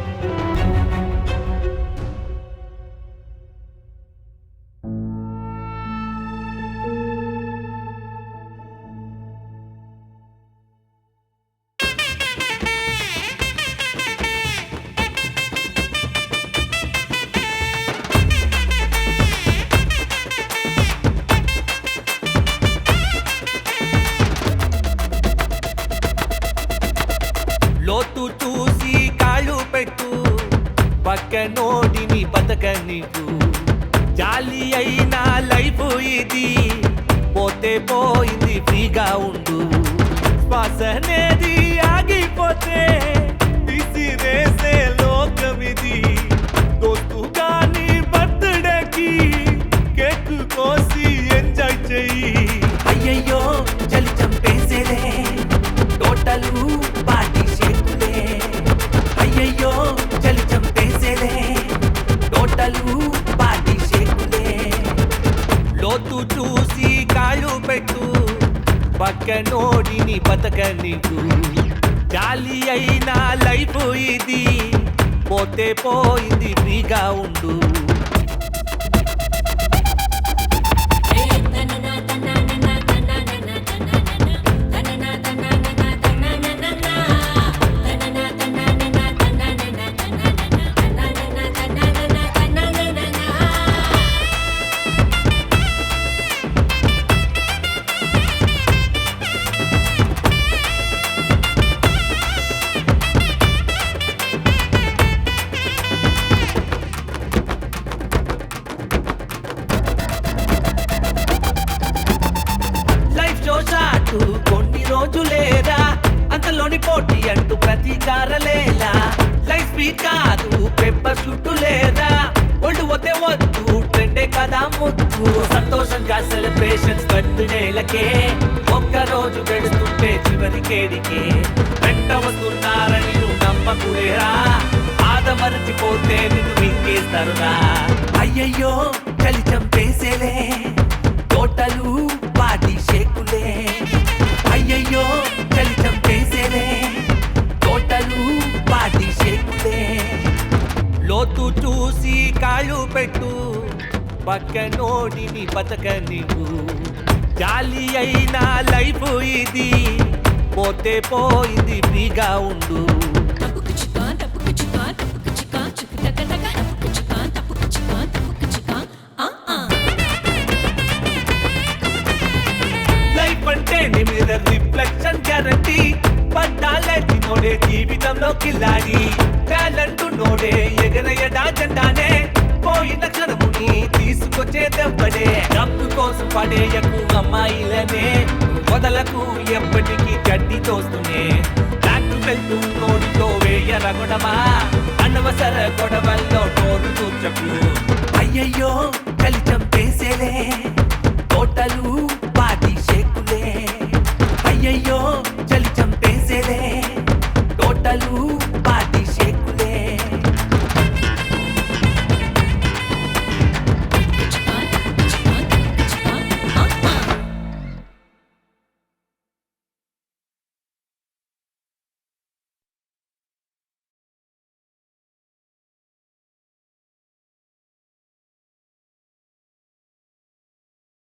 లోతు చూసి కాళ్ళు పెట్టు, పక్కనోడిని బతక నీకు. జాలి అయినా లైఫ్ ఇది, పోతే పోయింది ఫ్రీగా ఉండు. శ్వాస అనేది ఆగిపోతే తీసివేసే లోకమిది. దోస్తు గాని బర్త్డేకి కేక్ కోసి ఎంజాయ్ చెయ్యి. అయ్యయ్యో చలి చంపేసేలే, టోటలు పార్టీ షేకులే. అయ్యయ్యో చలి చంపేసేలే, టోటలు పార్టీ షేకులే. లోతు చూసి కాళ్ళు పెట్టు, పక్కనోడిని బతక నీకు. జాలి అయినా లైఫ్ ఇది, పోతే పోయింది ఫ్రీగా ఉండు. లైఫ్ జోషాటు కొన్ని రోజులేరా, అంతలోని పోటీ అంటూ ప్రతీకారలేలా. లైఫ్ స్పీడ్ కాదు పెప్పర్ చుట్టూ లేదా, ఒళ్ళు వద్దే వద్దు ట్రెండే కదా ముద్దు. సంతోషంగా సెలబ్రేషన్స్ బర్త్డేలకే, ఒక్క రోజు గడుస్తుంటే చివరికేడికే. వెంట వస్తున్నారని నువ్వు నమ్మకులేరా, ఆదమరచిపోతే నిన్ను మింగేస్తారురా. అయ్యయ్యో చలి చంపేసేలే, టోటలు పార్టీ షేకులే. అయ్యయ్యో చలి చంపేసేలే, టోటలు పార్టీ షేకులే. లోతు చూసి కాళ్ళు పెట్టు, పక్కనోడిని బతక నీకు. జాలి అయినా లైఫ్ ఇది, పోతే పోయింది ఫ్రీగా ఉండు. ఉన్నోడే జీవితంలో కిల్లాడి టాలెంట్ ఉన్నోడే ఎగరయ్యడా జెండానే పోయిన క్షణముని తీసుకొచ్చే దెబ్బడే డబ్బు కోసం పడేయకు అమ్మాయిలనే మొదలకు ఎప్పటికీ గడ్డి తోస్తూనే నాటు వెళ్తూ నోటితో వేయరగొడమా అనవసర గొడవల్లో నోరు కూర్చకు అయ్యయ్యో కలిచం